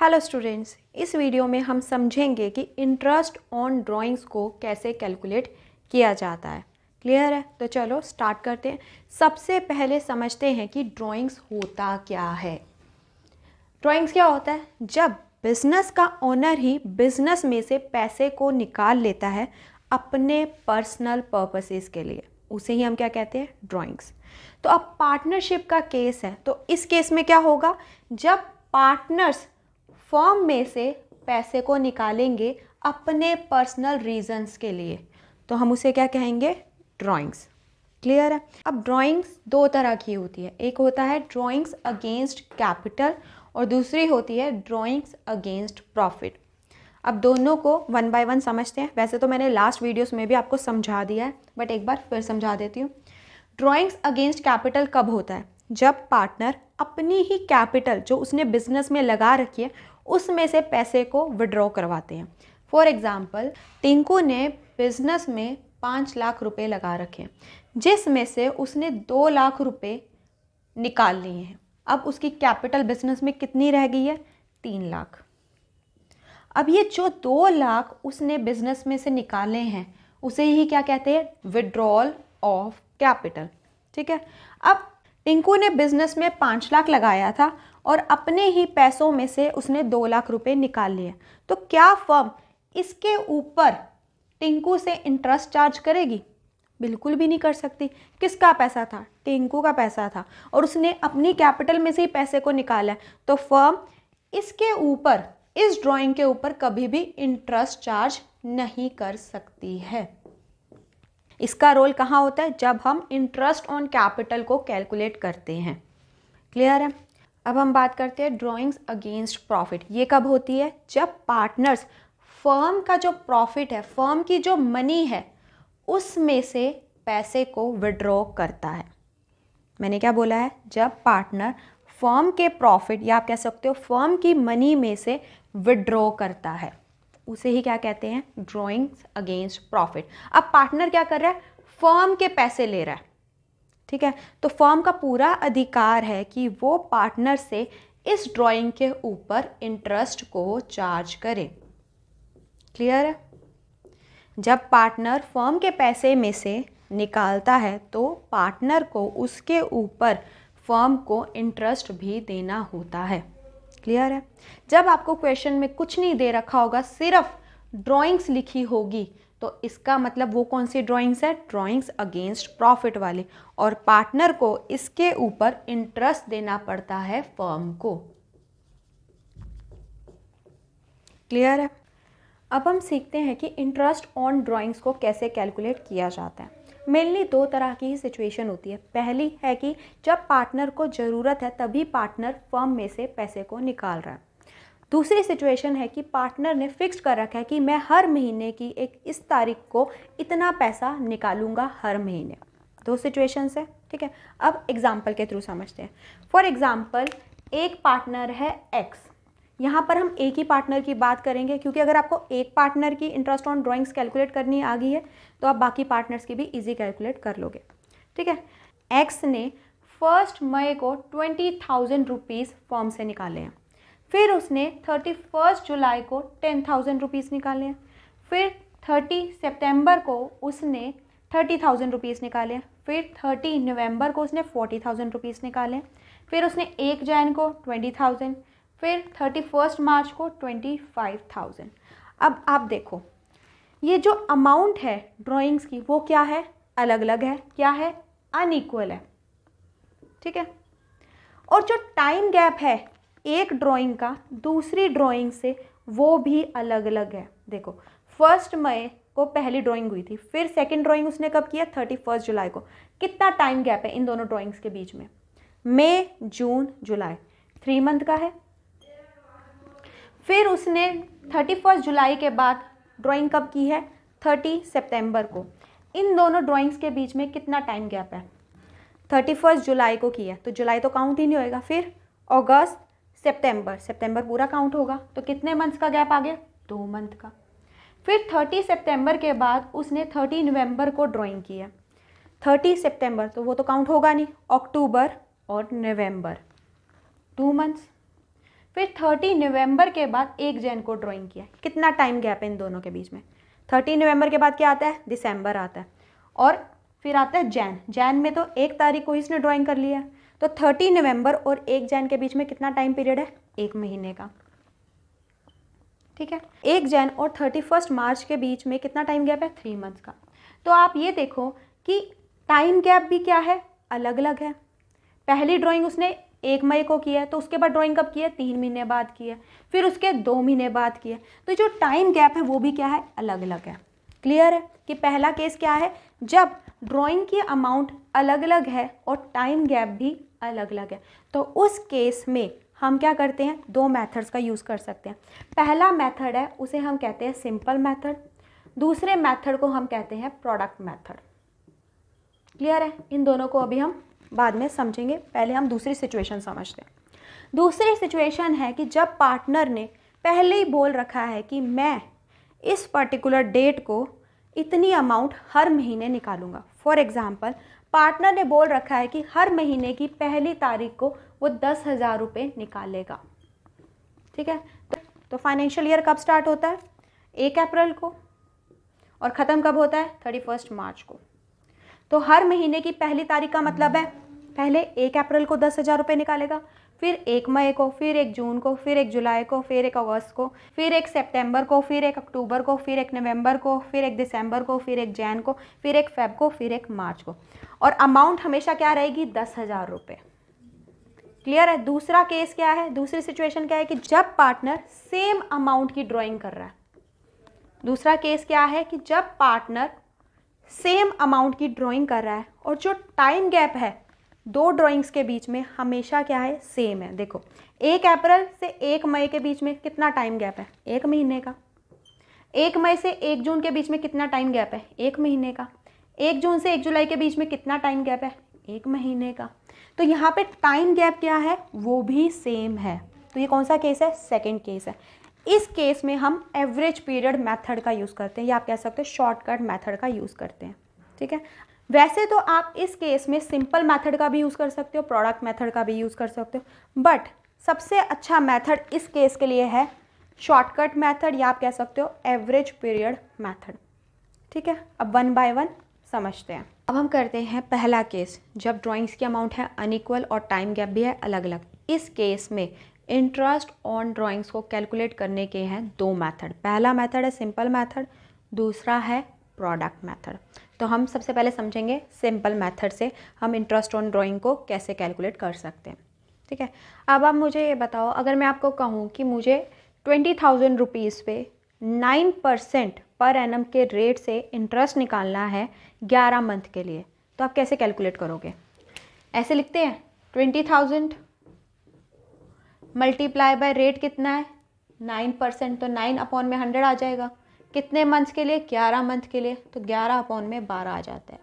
Hello students, इस video में हम समझेंगे कि इंटरेस्ट ऑन ड्राइंग्स को कैसे कैलकुलेट किया जाता है। क्लियर है? तो चलो स्टार्ट करते हैं। सबसे पहले समझते हैं कि ड्राइंग्स होता क्या है। ड्राइंग्स क्या होता है? जब बिजनेस का ओनर ही बिजनेस में से पैसे को निकाल लेता है अपने पर्सनल पर्पसेस के लिए, उसे ही हम क्या कहते हैं? ड्राइंग्स। तो अब पार्टनरशिप का केस है, तो इस केस में क्या होगा? जब पार्टनर्स फर्म में से पैसे को निकालेंगे अपने पर्सनल रीजंस के लिए, तो हम उसे क्या कहेंगे? ड्राइंग्स। क्लियर है? अब ड्राइंग्स दो तरह की होती है, एक होता है ड्राइंग्स अगेंस्ट कैपिटल और दूसरी होती है ड्राइंग्स अगेंस्ट प्रॉफिट। अब दोनों को वन बाय वन समझते हैं। वैसे तो मैंने लास्ट वीडियोस में भी आपको समझा दिया है, बट एक बार फिर समझा देती हूँ। ड्राइंग्स अगेंस्ट कैपिटल कब होता है? जब पार्टनर अपनी ही कैपिटल जो उसने बिजनेस में लगा रखी है उसमें से पैसे को विड्रॉ करवाते हैं। फॉर एग्जाम्पल, टिंकू ने बिजनेस में 5 लाख रुपए लगा रखे हैं, जिसमें से उसने 2 लाख रुपए निकाल लिए हैं। अब उसकी कैपिटल बिजनेस में कितनी रह गई है? 3 लाख। अब ये जो 2 लाख उसने बिजनेस में से निकाले हैं उसे ही क्या कहते हैं? Withdrawal of capital. ठीक है। अब टिंकू ने बिजनेस में 5 लाख लगाया था और अपने ही पैसों में से उसने 2 लाख रुपए निकाल लिए। तो क्या फर्म इसके ऊपर टिंकू से इंटरेस्ट चार्ज करेगी? बिल्कुल भी नहीं कर सकती। किसका पैसा था? टिंकू का पैसा था और उसने अपनी कैपिटल में से ही पैसे को निकाला है, तो फर्म इसके ऊपर, इस ड्राइंग के ऊपर कभी भी इंटरेस्ट चार्ज नहीं कर सकती है। इसका रोल कहाँ होता है? जब हम इंटरेस्ट ऑन कैपिटल को कैलकुलेट करते हैं। क्लियर है? अब हम बात करते हैं ड्राइंग्स अगेंस्ट प्रॉफिट। ये कब होती है? जब पार्टनर्स फर्म का जो प्रॉफिट है, फर्म की जो मनी है, उसमें से पैसे को विड्रॉ करता है। मैंने क्या बोला है? जब पार्टनर फर्म के प्रॉफिट या आप कह सकते हो फर्म की मनी में से विड्रॉ करता है, उसे ही क्या कहते हैं? Drawings against profit. अब पार्टनर क्या कर रहा है? फर्म के पैसे ले रहा है। ठीक है। तो फर्म का पूरा अधिकार है कि वो पार्टनर से इस ड्राइंग के ऊपर इंटरेस्ट को चार्ज करे। क्लियर है? जब पार्टनर फर्म के पैसे में से निकालता है तो पार्टनर को उसके ऊपर फर्म को इंटरेस्ट भी देना होता है। क्लियर है? जब आपको क्वेश्चन में कुछ नहीं दे रखा होगा, सिर्फ ड्राइंग्स लिखी होगी, तो इसका मतलब वो कौन सी ड्राइंग्स है? ड्राइंग्स अगेंस्ट प्रॉफिट वाली, और पार्टनर को इसके ऊपर इंटरेस्ट देना पड़ता है फर्म को। क्लियर है? अब हम सीखते हैं कि इंटरेस्ट ऑन ड्राइंग्स को कैसे कैलकुलेट किया जाता है। मेनली दो तरह की ही सिचुएशन होती है। पहली है कि जब पार्टनर को ज़रूरत है तभी पार्टनर फर्म में से पैसे को निकाल रहा है। दूसरी सिचुएशन है कि पार्टनर ने फिक्स कर रखा है कि मैं हर महीने की एक इस तारीख को इतना पैसा निकालूंगा हर महीने। दो सिचुएशंस है। ठीक है। अब एग्जाम्पल के थ्रू समझते हैं। फॉर एग्जाम्पल, एक पार्टनर है एक्स। यहाँ पर हम एक ही पार्टनर की बात करेंगे, क्योंकि अगर आपको एक पार्टनर की इंटरेस्ट ऑन ड्राइंग्स कैलकुलेट करनी आ गई है तो आप बाकी पार्टनर्स की भी इजी कैलकुलेट कर लोगे। ठीक है। एक्स ने 1 मई को 20,000 रुपीज़ फर्म से निकाले हैं। फिर उसने 31 जुलाई को 10,000 रुपीज़ निकाले हैं। फिर 30 सितंबर को उसने 30,000 रुपीज़ निकाले हैं। फिर 30 नवंबर को उसने 40,000 रुपीज़ निकाले हैं। फिर उसने 1 जैन को 20,000, फिर 31 मार्च को 25,000। अब आप देखो, ये जो अमाउंट है ड्राइंग्स की वो क्या है? अलग अलग है। क्या है? अनइक्वल है। ठीक है। और जो टाइम गैप है एक ड्राइंग का दूसरी ड्राइंग से, वो भी अलग अलग है। देखो, 1 मई को पहली ड्राइंग हुई थी, फिर सेकंड ड्राइंग उसने कब किया? 31 जुलाई को। कितना टाइम गैप है इन दोनों ड्राइंग्स के बीच में? मई, जून, जुलाई, 3 मंथ का है। फिर उसने 31 जुलाई के बाद ड्राइंग कब की है? 30 सितंबर को। इन दोनों ड्राइंग्स के बीच में कितना टाइम गैप है? 31 जुलाई को की है तो जुलाई तो काउंट ही नहीं होएगा। फिर अगस्त, सितंबर, सितंबर पूरा काउंट होगा। तो कितने मंथ्स का गैप आ गया? 2 मंथ का। फिर 30 सितंबर के बाद उसने 30 नवंबर को ड्राइंग की है। 30 सितंबर तो वो तो काउंट होगा नहीं। अक्टूबर और नवंबर, 2 मंथ्स। फिर 30 नवंबर के बाद 1 जन को ड्राइंग किया। कितना टाइम गैप है इन दोनों के बीच में? 30 नवंबर के बाद क्या आता है? दिसंबर आता है, और फिर आता है जैन में तो 1 तारीख को इसने ड्राइंग कर लिया। तो 30 नवंबर और 1 जन के बीच में कितना टाइम पीरियड है? 1 महीने का। ठीक है, 1 जन और 31 मार्च के बीच में कितना टाइम गैप है? 3 मंथ्स का। तो आप ये देखो कि टाइम गैप भी क्या है? अलग अलग है। पहली ड्राइंग उसने 1 मई को किया है, तो उसके बाद ड्राइंग कब की है? 3 महीने बाद की है, फिर उसके 2 महीने बाद की है। तो जो टाइम गैप है वो भी क्या है? अलग अलग है। क्लियर है कि पहला केस क्या है? जब ड्राइंग की अमाउंट अलग अलग है और टाइम गैप भी अलग अलग है, तो उस केस में हम क्या करते हैं? 2 मेथड्स का यूज़ कर सकते हैं। पहला मेथड है उसे हम कहते हैं सिंपल मेथड, दूसरे मेथड को हम कहते हैं प्रोडक्ट मेथड। क्लियर है? इन दोनों को अभी हम बाद में समझेंगे, पहले हम दूसरी सिचुएशन समझते हैं। दूसरी सिचुएशन है कि जब पार्टनर ने पहले ही बोल रखा है कि मैं इस पर्टिकुलर डेट को इतनी अमाउंट हर महीने निकालूंगा। फॉर एग्जाम्पल, पार्टनर ने बोल रखा है कि हर महीने की पहली तारीख को वो 10,000 रुपये निकालेगा। ठीक है, तो फाइनेंशियल ईयर कब स्टार्ट होता है? 1 अप्रैल को, और ख़त्म कब होता है? 31 मार्च को। तो हर महीने की पहली तारीख का मतलब है पहले 1 अप्रैल को 10,000 रुपये निकालेगा, फिर 1 मई को, फिर 1 जून को, फिर 1 जुलाई को, फिर 1 अगस्त को, फिर 1 सितंबर को, फिर 1 अक्टूबर को, फिर 1 नवंबर को, फिर 1 दिसंबर को, फिर 1 जैन को, फिर 1 फेब को, फिर 1 मार्च को। और अमाउंट हमेशा क्या रहेगी? 10,000 रुपये। क्लियर है? दूसरा केस क्या है? दूसरी सिचुएशन क्या है कि जब पार्टनर सेम अमाउंट की ड्राइंग कर रहा है। दूसरा केस क्या है कि जब पार्टनर सेम अमाउंट की ड्राइंग कर रहा है और जो टाइम गैप है 2 ड्राइंग्स के बीच में हमेशा क्या है? सेम है। देखो, 1 अप्रैल से 1 मई के बीच में कितना टाइम गैप है? 1 महीने का। 1 मई से 1 जून के बीच में कितना टाइम गैप है? 1 महीने का। 1 जून से 1 जुलाई के बीच में कितना टाइम गैप है? 1 महीने का। तो यहाँ पे टाइम गैप क्या है? वो भी सेम है। तो ये कौन सा केस है? सेकेंड केस है। इस केस में हम एवरेज पीरियड मेथड का यूज़ करते हैं, या आप कह सकते हो शॉर्टकट मेथड का यूज़ करते हैं। ठीक है, वैसे तो आप इस केस में सिंपल मेथड का भी यूज़ कर सकते हो, प्रोडक्ट मेथड का भी यूज़ कर सकते हो, बट सबसे अच्छा मेथड इस केस के लिए है शॉर्टकट मेथड, या आप कह सकते हो एवरेज पीरियड मेथड। ठीक है, अब 1 बाय 1 समझते हैं। अब हम करते हैं पहला केस, जब ड्राइंग्स की अमाउंट है अनइक्वल और टाइम गैप भी है अलग अलग। इस केस में इंटरेस्ट ऑन ड्राइंग्स को कैलकुलेट करने के हैं 2 मेथड। पहला मेथड है सिंपल मेथड, दूसरा है प्रोडक्ट मेथड। तो हम सबसे पहले समझेंगे सिंपल मेथड से हम इंटरेस्ट ऑन ड्राइंग को कैसे कैलकुलेट कर सकते हैं। ठीक है, अब आप मुझे ये बताओ, अगर मैं आपको कहूँ कि मुझे 20,000 रुपीज़ पे 9% पर एनम के रेट से इंटरेस्ट निकालना है 11 मंथ के लिए, तो आप कैसे कैलकुलेट करोगे? ऐसे लिखते हैं 20,000 मल्टीप्लाई बाय रेट कितना है? 9%, तो 9/100 आ जाएगा। कितने मंथ्स के लिए? 11 मंथ के लिए, तो 11/12 आ जाता है।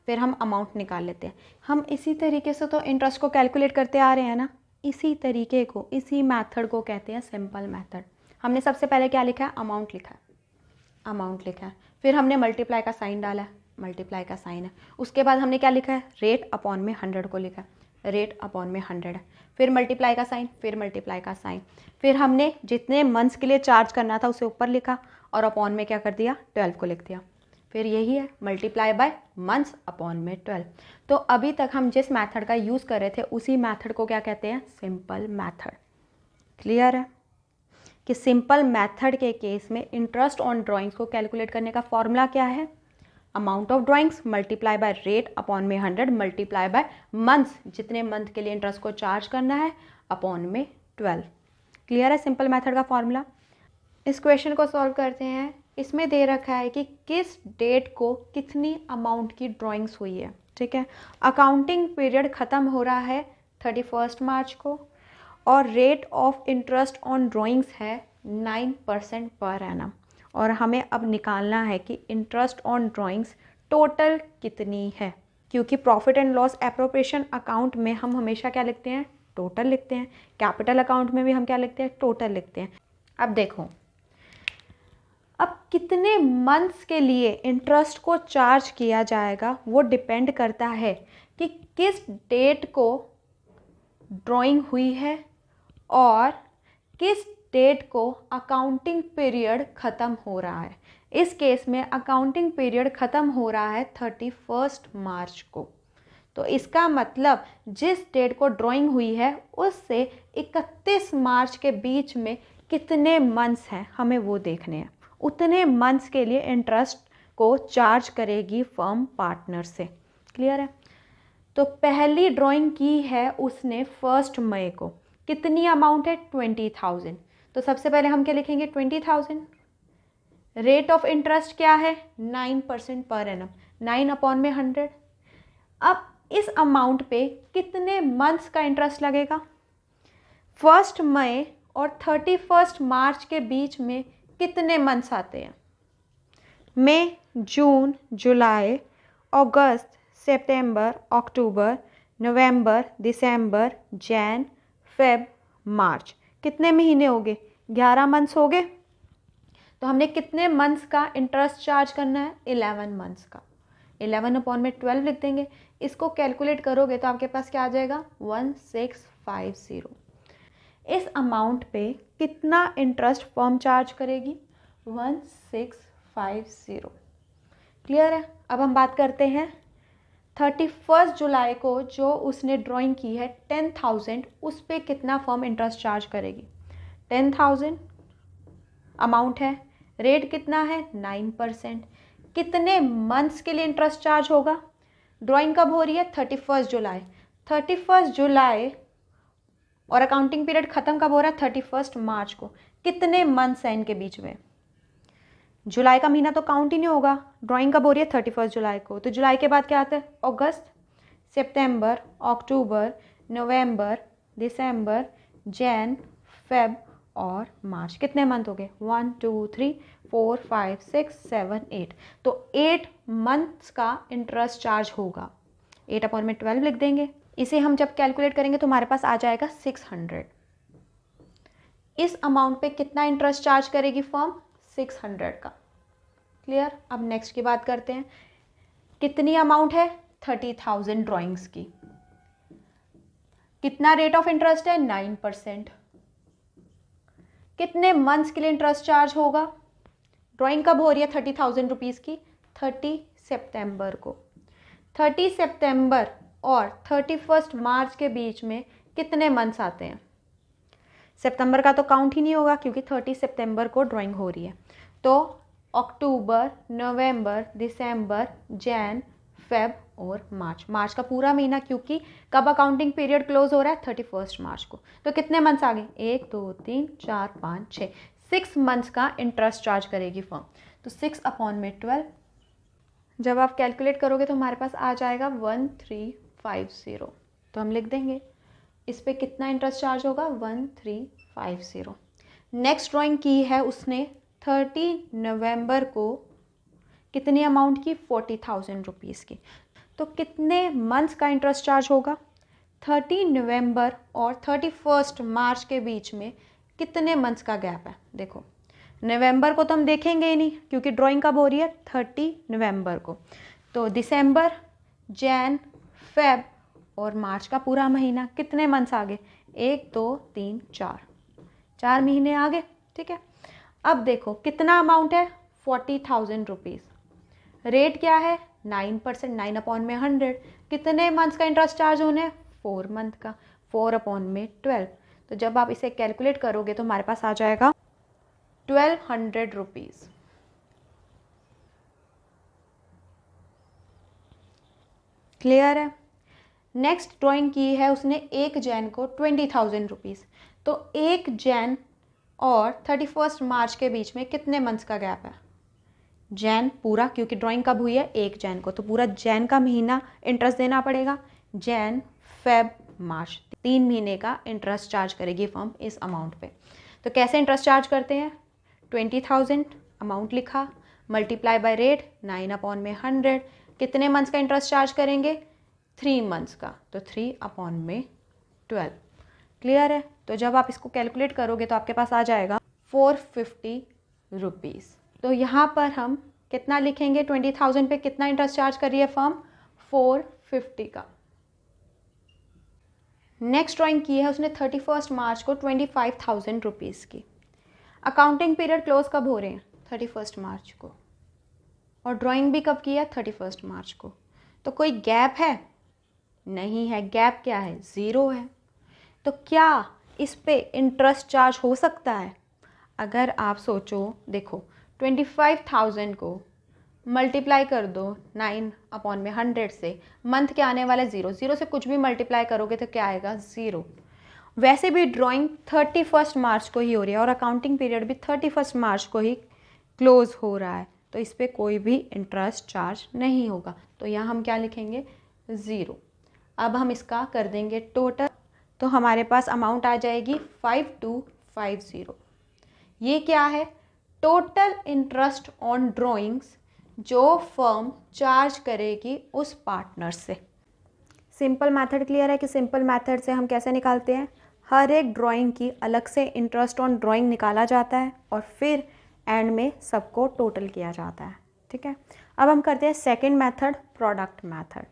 फिर हम अमाउंट निकाल लेते हैं। हम इसी तरीके से तो इंटरेस्ट को कैलकुलेट करते आ रहे हैं ना, इसी तरीके को, इसी मेथड को कहते हैं सिंपल मेथड। हमने सबसे पहले क्या लिखा है? अमाउंट लिखा है, अमाउंट लिखा है। फिर हमने मल्टीप्लाई का साइन डाला है, मल्टीप्लाई का साइन है। उसके बाद हमने क्या लिखा है? रेट अपॉन में 100 को लिखा है, रेट अपॉन में 100 है। फिर मल्टीप्लाई का साइन, फिर मल्टीप्लाई का साइन। फिर हमने जितने मंथ्स के लिए चार्ज करना था उसे ऊपर लिखा और अपॉन में क्या कर दिया? 12 को लिख दिया। फिर यही है मल्टीप्लाई बाय मंथ्स अपॉन में 12। तो अभी तक हम जिस मेथड का यूज़ कर रहे थे उसी मेथड को क्या कहते हैं? Simple method. क्लियर है कि सिंपल मेथड के केस में इंटरेस्ट ऑन ड्राइंग्स को कैलकुलेट करने का फॉर्मूला क्या है? Amount of drawings multiply by rate upon में 100 मल्टीप्लाई बाय मंथ्स, जितने मंथ के लिए इंटरेस्ट को चार्ज करना है, अपॉन में 12। क्लियर है सिंपल मेथड का फॉर्मूला? इस क्वेश्चन को सॉल्व करते हैं। इसमें दे रखा है कि किस डेट को कितनी अमाउंट की ड्राइंग्स हुई है। ठीक है, अकाउंटिंग पीरियड ख़त्म हो रहा है 31 मार्च को और rate of interest on drawings है 9% पर एनम, और हमें अब निकालना है कि इंटरेस्ट ऑन ड्राइंग्स टोटल कितनी है, क्योंकि profit and loss appropriation account में हम हमेशा क्या लिखते हैं? टोटल लिखते हैं। कैपिटल अकाउंट में भी हम क्या लिखते हैं? टोटल लिखते हैं। अब देखो, अब कितने मंथ्स के लिए इंटरेस्ट को चार्ज किया जाएगा वो डिपेंड करता है कि किस डेट को ड्राइंग हुई है और किस डेट को अकाउंटिंग पीरियड ख़त्म हो रहा है। इस केस में अकाउंटिंग पीरियड ख़त्म हो रहा है 31 मार्च को। तो इसका मतलब जिस डेट को ड्राइंग हुई है उससे 31 मार्च के बीच में कितने मंथ्स हैं हमें वो देखने हैं। उतने मंथ्स के लिए इंटरेस्ट को चार्ज करेगी फर्म पार्टनर से। क्लियर है। तो पहली ड्राइंग की है उसने 1 मई को। कितनी अमाउंट है? 20,000। तो सबसे पहले हम क्या लिखेंगे? 20,000। रेट ऑफ इंटरेस्ट क्या है? 9% पर एनम, 9/100। अब इस अमाउंट पे कितने मंथ्स का इंटरेस्ट लगेगा? 1 मई और 31 मार्च के बीच में कितने मंथ्स आते हैं? मई, जून, जुलाई, अगस्त, सितंबर, अक्टूबर, नवंबर, दिसंबर, जैन, फेब, मार्च। कितने महीने हो गए? 11 मंथ्स हो गए। तो हमने कितने मंथ्स का इंटरेस्ट चार्ज करना है? 11 मंथ्स का। 11/12 लिख देंगे। इसको कैलकुलेट करोगे तो आपके पास क्या आ जाएगा? 1650। इस अमाउंट पे कितना इंटरेस्ट फर्म चार्ज करेगी? 1650। क्लियर है। अब हम बात करते हैं 31 जुलाई को जो उसने ड्राइंग की है 10,000, उस पे कितना फर्म इंटरेस्ट चार्ज करेगी? 10,000 अमाउंट है, रेट कितना है? 9%। कितने मंथ्स के लिए इंटरेस्ट चार्ज होगा? ड्राइंग कब हो रही है? 31 जुलाई। 31 जुलाई और अकाउंटिंग पीरियड ख़त्म कब हो रहा है? 31 मार्च को। कितने मंथ्स हैं इनके बीच में? जुलाई का महीना तो काउंट ही नहीं होगा। ड्राइंग कब हो रही है? 31 जुलाई को। तो जुलाई के बाद क्या आता है? अगस्त, सितंबर, अक्टूबर, नवंबर, दिसंबर, जैन, फेब और मार्च। कितने मंथ हो गए? 1 2 3 4 5 6 7 8। तो 8 मंथ्स का इंटरेस्ट चार्ज होगा। 8/12 लिख देंगे। इसे हम जब कैलकुलेट करेंगे तो हमारे पास आ जाएगा 600। इस अमाउंट पे कितना इंटरेस्ट चार्ज करेगी फर्म? 600 का। क्लियर। अब नेक्स्ट की बात करते हैं। कितनी अमाउंट है? 30,000 ड्राइंग्स की। कितना रेट ऑफ इंटरेस्ट है? 9%। कितने मंथ्स के लिए इंटरेस्ट चार्ज होगा? ड्राइंग कब हो रही है 30,000 रुपीज़ की? 30 सितंबर को। 30 सितंबर और 31 मार्च के बीच में कितने मंथ्स आते हैं? सितंबर का तो काउंट ही नहीं होगा क्योंकि 30 सितंबर को ड्राइंग हो रही है। तो अक्टूबर, नवंबर, दिसंबर, जैन, फेब और मार्च। मार्च का पूरा महीना, क्योंकि कब अकाउंटिंग पीरियड क्लोज हो रहा है? 31 मार्च को। तो कितने मंथ्स आ गए? 1 2 3 4 5 6, 6 मंथ्स का इंटरेस्ट चार्ज करेगी फर्म। तो 6/12 जब आप कैलकुलेट करोगे तो हमारे पास आ जाएगा 1350। तो हम लिख देंगे इस पे कितना इंटरेस्ट चार्ज होगा? 1350। नेक्स्ट ड्राइंग की है उसने 30 नवंबर को। कितनी अमाउंट की? 40,000 रुपीज़ की। तो कितने मंथ्स का इंटरेस्ट चार्ज होगा? 30 नवंबर और 31 मार्च के बीच में कितने मंथ्स का गैप है? देखो, नवंबर को तो हम देखेंगे ही नहीं क्योंकि ड्राइंग कब हो रही है? 30 नवंबर को। तो दिसंबर, जैन, फेब और मार्च का पूरा महीना। कितने मंथ्स आ गए? 1 2 3 4, 4 महीने आ गए। ठीक है। अब देखो कितना अमाउंट है? 40,000 रुपीज़। रेट क्या है? 9%, 9/100। कितने मंथ्स का इंटरेस्ट चार्ज होने हैं? 4 मंथ का। 4/12। तो जब आप इसे कैलकुलेट करोगे तो हमारे पास आ जाएगा 1200 रुपीज़। क्लियर है। नेक्स्ट ड्राइंग की है उसने 1 जैन को 20,000 रुपीज़। तो 1 जैन और 31 मार्च के बीच में कितने मंथ्स का गैप है? जैन पूरा, क्योंकि ड्राइंग कब हुई है? 1 जैन को। तो पूरा जैन का महीना इंटरेस्ट देना पड़ेगा। जैन, फेब, मार्च, 3 महीने का इंटरेस्ट चार्ज करेगी फर्म इस अमाउंट पे। तो कैसे इंटरेस्ट चार्ज करते हैं? 20,000 अमाउंट लिखा, मल्टीप्लाई बाय रेट 9/100। कितने मंथ्स का इंटरेस्ट चार्ज करेंगे? 3 मंथ्स का। तो 3/12। क्लियर है। तो जब आप इसको कैलकुलेट करोगे तो आपके पास आ जाएगा 450 रुपीज़। तो यहाँ पर हम कितना लिखेंगे? 20,000 पे कितना इंटरेस्ट चार्ज कर रही है फर्म? 450 का। नेक्स्ट ड्राइंग की है उसने 31 मार्च को 25,000 रुपीज़ की। अकाउंटिंग पीरियड क्लोज कब हो रहे हैं? 31 मार्च को। और ड्राइंग भी कब की है? 31 मार्च को। तो कोई गैप है? नहीं है। गैप क्या है? ज़ीरो है। तो क्या इस पे इंटरेस्ट चार्ज हो सकता है? अगर आप सोचो, देखो 25,000 को मल्टीप्लाई कर दो 9/100 से, मंथ क्या आने वाला है? ज़ीरो। ज़ीरो से कुछ भी मल्टीप्लाई करोगे तो क्या आएगा? ज़ीरो। वैसे भी ड्राइंग 31 मार्च को ही हो रही है और अकाउंटिंग पीरियड भी 31 मार्च को ही क्लोज हो रहा है, तो इस पर कोई भी इंटरेस्ट चार्ज नहीं होगा। तो यहाँ हम क्या लिखेंगे? ज़ीरो। अब हम इसका कर देंगे टोटल, तो हमारे पास अमाउंट आ जाएगी 5250। ये क्या है? टोटल इंटरेस्ट ऑन ड्राइंग्स जो फर्म चार्ज करेगी उस पार्टनर से। सिंपल मेथड क्लियर है कि सिंपल मेथड से हम कैसे निकालते हैं? हर एक ड्राइंग की अलग से इंटरेस्ट ऑन ड्राइंग निकाला जाता है और फिर एंड में सबको टोटल किया जाता है। ठीक है, अब हम करते हैं सेकंड मेथड, प्रोडक्ट मेथड।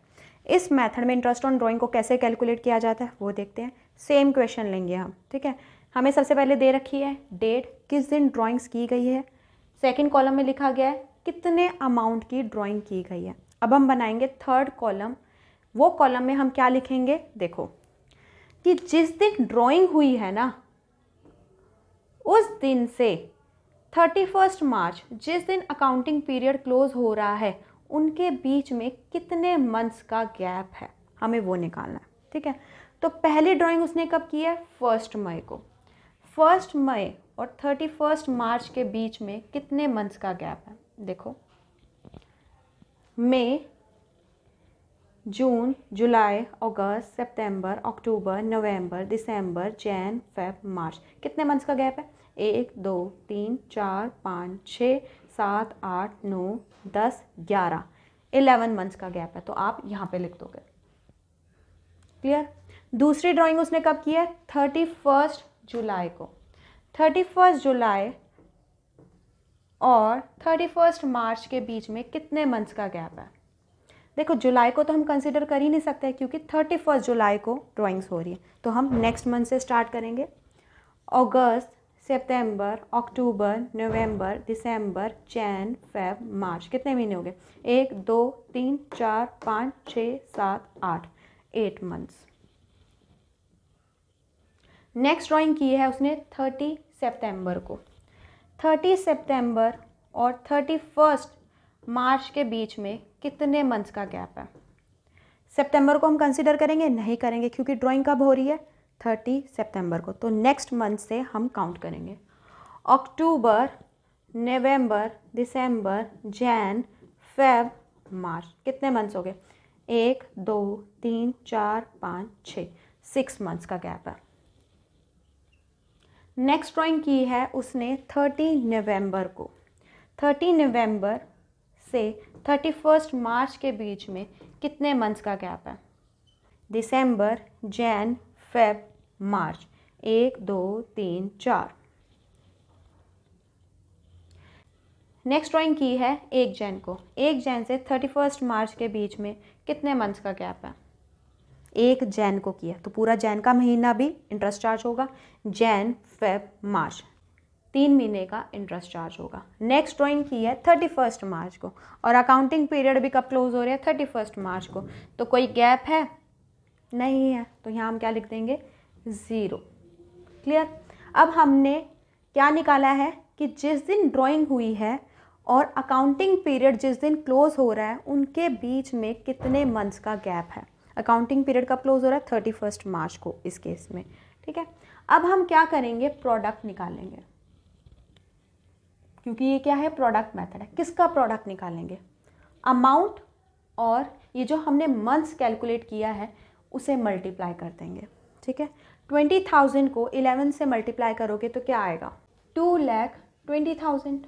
इस मेथड में इंटरेस्ट ऑन ड्राइंग को कैसे कैलकुलेट किया जाता है वो देखते हैं। सेम क्वेश्चन लेंगे हम। ठीक है, हमें सबसे पहले दे रखी है डेट, किस दिन ड्राइंग्स की गई है। सेकंड कॉलम में लिखा गया है कितने अमाउंट की ड्राइंग की गई है। अब हम बनाएंगे थर्ड कॉलम। वो कॉलम में हम क्या लिखेंगे? देखो कि जिस दिन ड्राइंग हुई है ना, उस दिन से 31 मार्च, जिस दिन अकाउंटिंग पीरियड क्लोज हो रहा है, उनके बीच में कितने मंथ्स का गैप है, हमें वो निकालना है। ठीक है, तो पहली ड्राइंग उसने कब की है? 1 मई को। 1 मई और 31 मार्च के बीच में कितने मंथ्स का गैप है? देखो, मई, जून, जुलाई, अगस्त, सितंबर, अक्टूबर, नवंबर, दिसंबर, जैन, फेब, मार्च। कितने मंथ्स का गैप है? 1 2 3 4 5 6 7 8 9 10 11 11 मंथ्स का गैप है। तो आप यहाँ पे लिख दोगे। क्लियर? दूसरी ड्राइंग उसने कब की है? 31 जुलाई को। 31 जुलाई और 31 मार्च के बीच में कितने मंथ्स का गैप है? देखो, जुलाई को तो हम कंसिडर कर ही नहीं सकते क्योंकि 31 जुलाई को ड्राइंग्स हो रही है, तो हम नेक्स्ट मंथ से स्टार्ट करेंगे। अगस्त, सितंबर, अक्टूबर, नवंबर, दिसंबर, जैन, फेब, मार्च। कितने महीने हो गए? 1 2 3 4 5 6 7 8 8 मंथ्स। नेक्स्ट ड्राइंग की है उसने 30 सितंबर को। 30 सितंबर और 31 मार्च के बीच में कितने मंथ्स का गैप है? सितंबर को हम कंसीडर करेंगे? नहीं करेंगे क्योंकि ड्राइंग कब हो रही है? 30 सितंबर को। तो नेक्स्ट मंथ से हम काउंट करेंगे। अक्टूबर, नवंबर, दिसंबर, जैन, फेब, मार्च। कितने मंथ्स हो गए? 1 2 3 4 5 6 6 मंथ्स का गैप है। नेक्स्ट ड्राइंग की है उसने 30 नवंबर को। 30 नवंबर से 31 मार्च के बीच में कितने मंथ्स का गैप है? दिसंबर, जैन, फेब, मार्च। 1 2 3 4। नेक्स्ट ड्राइंग की है 1 जैन को। 1 जैन से 31 मार्च के बीच में कितने मंथ्स का गैप है? 1 जैन को किया तो पूरा जैन का महीना भी इंटरेस्ट चार्ज होगा। जैन, फेब, मार्च, 3 महीने का इंटरेस्ट चार्ज होगा। नेक्स्ट ड्राइंग की है 31 मार्च को और अकाउंटिंग पीरियड भी कब क्लोज हो रहा है? 31 मार्च को। तो कोई गैप है? नहीं है, तो यहाँ हम क्या लिख देंगे? ज़ीरो। क्लियर? अब हमने क्या निकाला है कि जिस दिन ड्राइंग हुई है और अकाउंटिंग पीरियड जिस दिन क्लोज हो रहा है, उनके बीच में कितने मंथ्स का गैप है। अकाउंटिंग पीरियड कब क्लोज हो रहा है? 31 मार्च को इस केस में। ठीक है, अब हम क्या करेंगे? प्रोडक्ट निकालेंगे, क्योंकि ये क्या है? प्रोडक्ट मेथड है। किसका प्रोडक्ट निकालेंगे? अमाउंट और ये जो हमने मंथ्स कैलकुलेट किया है उसे मल्टीप्लाई कर देंगे। ठीक है, 20,000 को 11 से मल्टीप्लाई करोगे तो क्या आएगा? 2,20,000।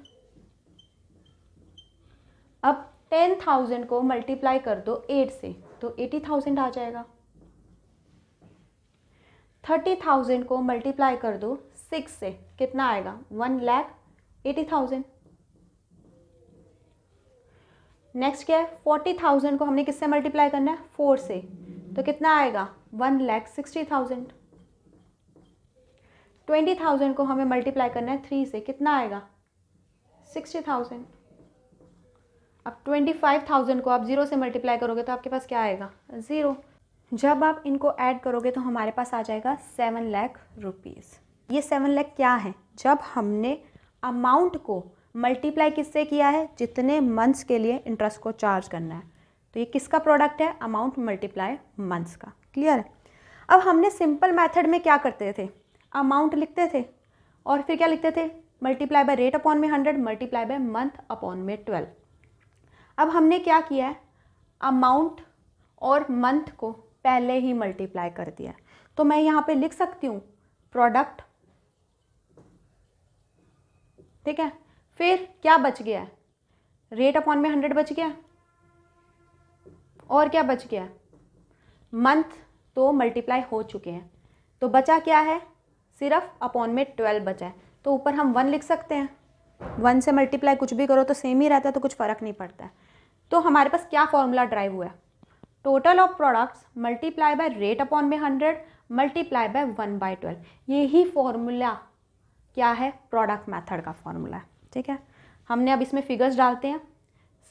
अब 10,000 को मल्टीप्लाई कर दो 8 से तो 80,000 आ जाएगा। 30,000 को मल्टीप्लाई कर दो 6 से, कितना आएगा? 1,80,000। नेक्स्ट क्या है? 40,000 को हमने किससे मल्टीप्लाई करना है? 4 से। तो कितना आएगा 1,60,000। 20,000 को हमें मल्टीप्लाई करना है 3 से, कितना आएगा 60,000। अब 25,000 को आप 0 से मल्टीप्लाई करोगे तो आपके पास क्या आएगा 0। जब आप इनको ऐड करोगे तो हमारे पास आ जाएगा 7 लाख रुपीज़। ये 7 लाख क्या है, जब हमने अमाउंट को मल्टीप्लाई किससे किया है, जितने मंथ्स के लिए इंटरेस्ट को चार्ज करना है। तो ये किसका प्रोडक्ट है, अमाउंट मल्टीप्लाई मंथ्स का। क्लियर है। अब हमने सिंपल मेथड में क्या करते थे, अमाउंट लिखते थे और फिर क्या लिखते थे, मल्टीप्लाई बाय रेट अपॉन में 100 मल्टीप्लाई बाय मंथ अपॉन में 12। अब हमने क्या किया है, अमाउंट और मंथ को पहले ही मल्टीप्लाई कर दिया है। तो मैं यहाँ पे लिख सकती हूँ प्रोडक्ट, ठीक है। फिर क्या बच गया है, रेट अपॉन में 100 बच गया, और क्या बच गया, मंथ तो मल्टीप्लाई हो चुके हैं, तो बचा क्या है, सिर्फ अपॉन में 12 बचा है। तो ऊपर हम 1 लिख सकते हैं, 1 से मल्टीप्लाई कुछ भी करो तो सेम ही रहता है, तो कुछ फ़र्क नहीं पड़ता है। तो हमारे पास क्या फॉर्मूला ड्राइव हुआ है, total of products multiply by rate upon में 100 मल्टीप्लाई बाय 1/12। यही फॉर्मूला क्या है, प्रोडक्ट मेथड का फॉर्मूला है, ठीक है। हमने अब इसमें फिगर्स डालते हैं।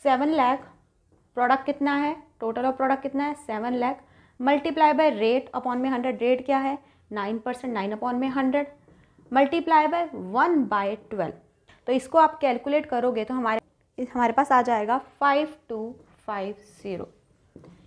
7 लाख प्रोडक्ट कितना है, टोटल ऑफ प्रोडक्ट कितना है 7 lakh multiply by rate upon में 100, रेट क्या है 9%, 9 अपॉन में 100 मल्टीप्लाई बाय 1/12। तो इसको आप कैलकुलेट करोगे तो हमारे पास आ जाएगा 5250।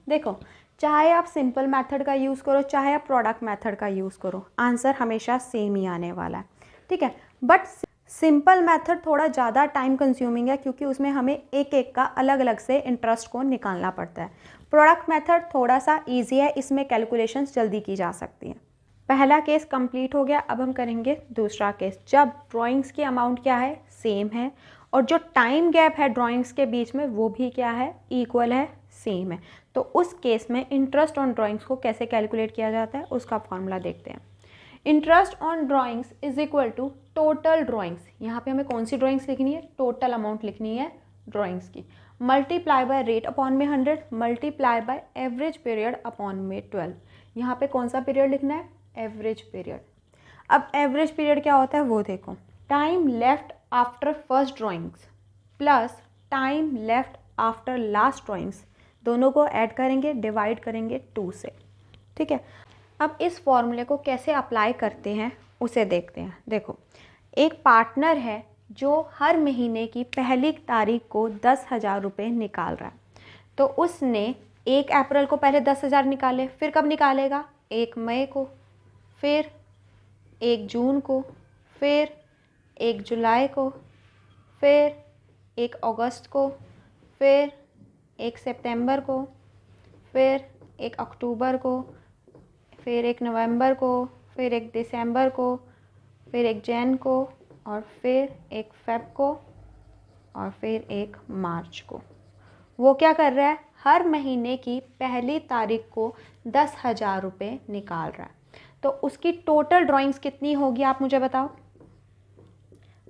देखो, चाहे आप सिंपल मेथड का यूज़ करो चाहे आप प्रोडक्ट मेथड का यूज़ करो, आंसर हमेशा सेम ही आने वाला है, ठीक है। बट सिंपल मेथड थोड़ा ज़्यादा टाइम कंज्यूमिंग है, क्योंकि उसमें हमें एक एक का अलग अलग से इंटरेस्ट को निकालना पड़ता है। प्रोडक्ट मेथड थोड़ा सा ईजी है, इसमें कैलकुलेशंस जल्दी की जा सकती हैं। पहला केस कंप्लीट हो गया, अब हम करेंगे दूसरा केस, जब ड्राइंग्स की अमाउंट क्या है सेम है और जो टाइम गैप है ड्राइंग्स के बीच में वो भी क्या है इक्वल है, सेम है। तो उस केस में इंटरेस्ट ऑन ड्राइंग्स को कैसे कैलकुलेट किया जाता है उसका फॉर्मूला देखते हैं। Interest on drawings is equal to total drawings, यहाँ पे हमें कौन सी ड्राइंग्स लिखनी है, टोटल अमाउंट लिखनी है ड्राइंग्स की, मल्टीप्लाई बाय रेट अपॉन में 100 multiply by average period upon में 12। यहाँ पे कौन सा पीरियड लिखना है, एवरेज पीरियड। अब एवरेज पीरियड क्या होता है वो देखो, time left after first drawings plus time left after last drawings, दोनों को ऐड करेंगे, डिवाइड करेंगे 2 से, ठीक है। अब इस फॉर्मूले को कैसे अप्लाई करते हैं उसे देखते हैं। देखो, एक पार्टनर है जो हर महीने की पहली तारीख को 10,000 रुपये निकाल रहा है, तो उसने 1 अप्रैल को पहले 10,000 निकाले, फिर कब निकालेगा 1 मई को, फिर 1 जून को, फिर 1 जुलाई को, फिर 1 अगस्त को, फिर 1 सितंबर को, फिर 1 अक्टूबर को, फिर 1 नवंबर को, फिर 1 दिसंबर को, फिर 1 जनवरी को, और फिर 1 फरवरी को, और फिर 1 मार्च को। वो क्या कर रहा है, हर महीने की पहली तारीख को 10,000 रुपये निकाल रहा है। तो उसकी टोटल ड्राइंग्स कितनी होगी आप मुझे बताओ।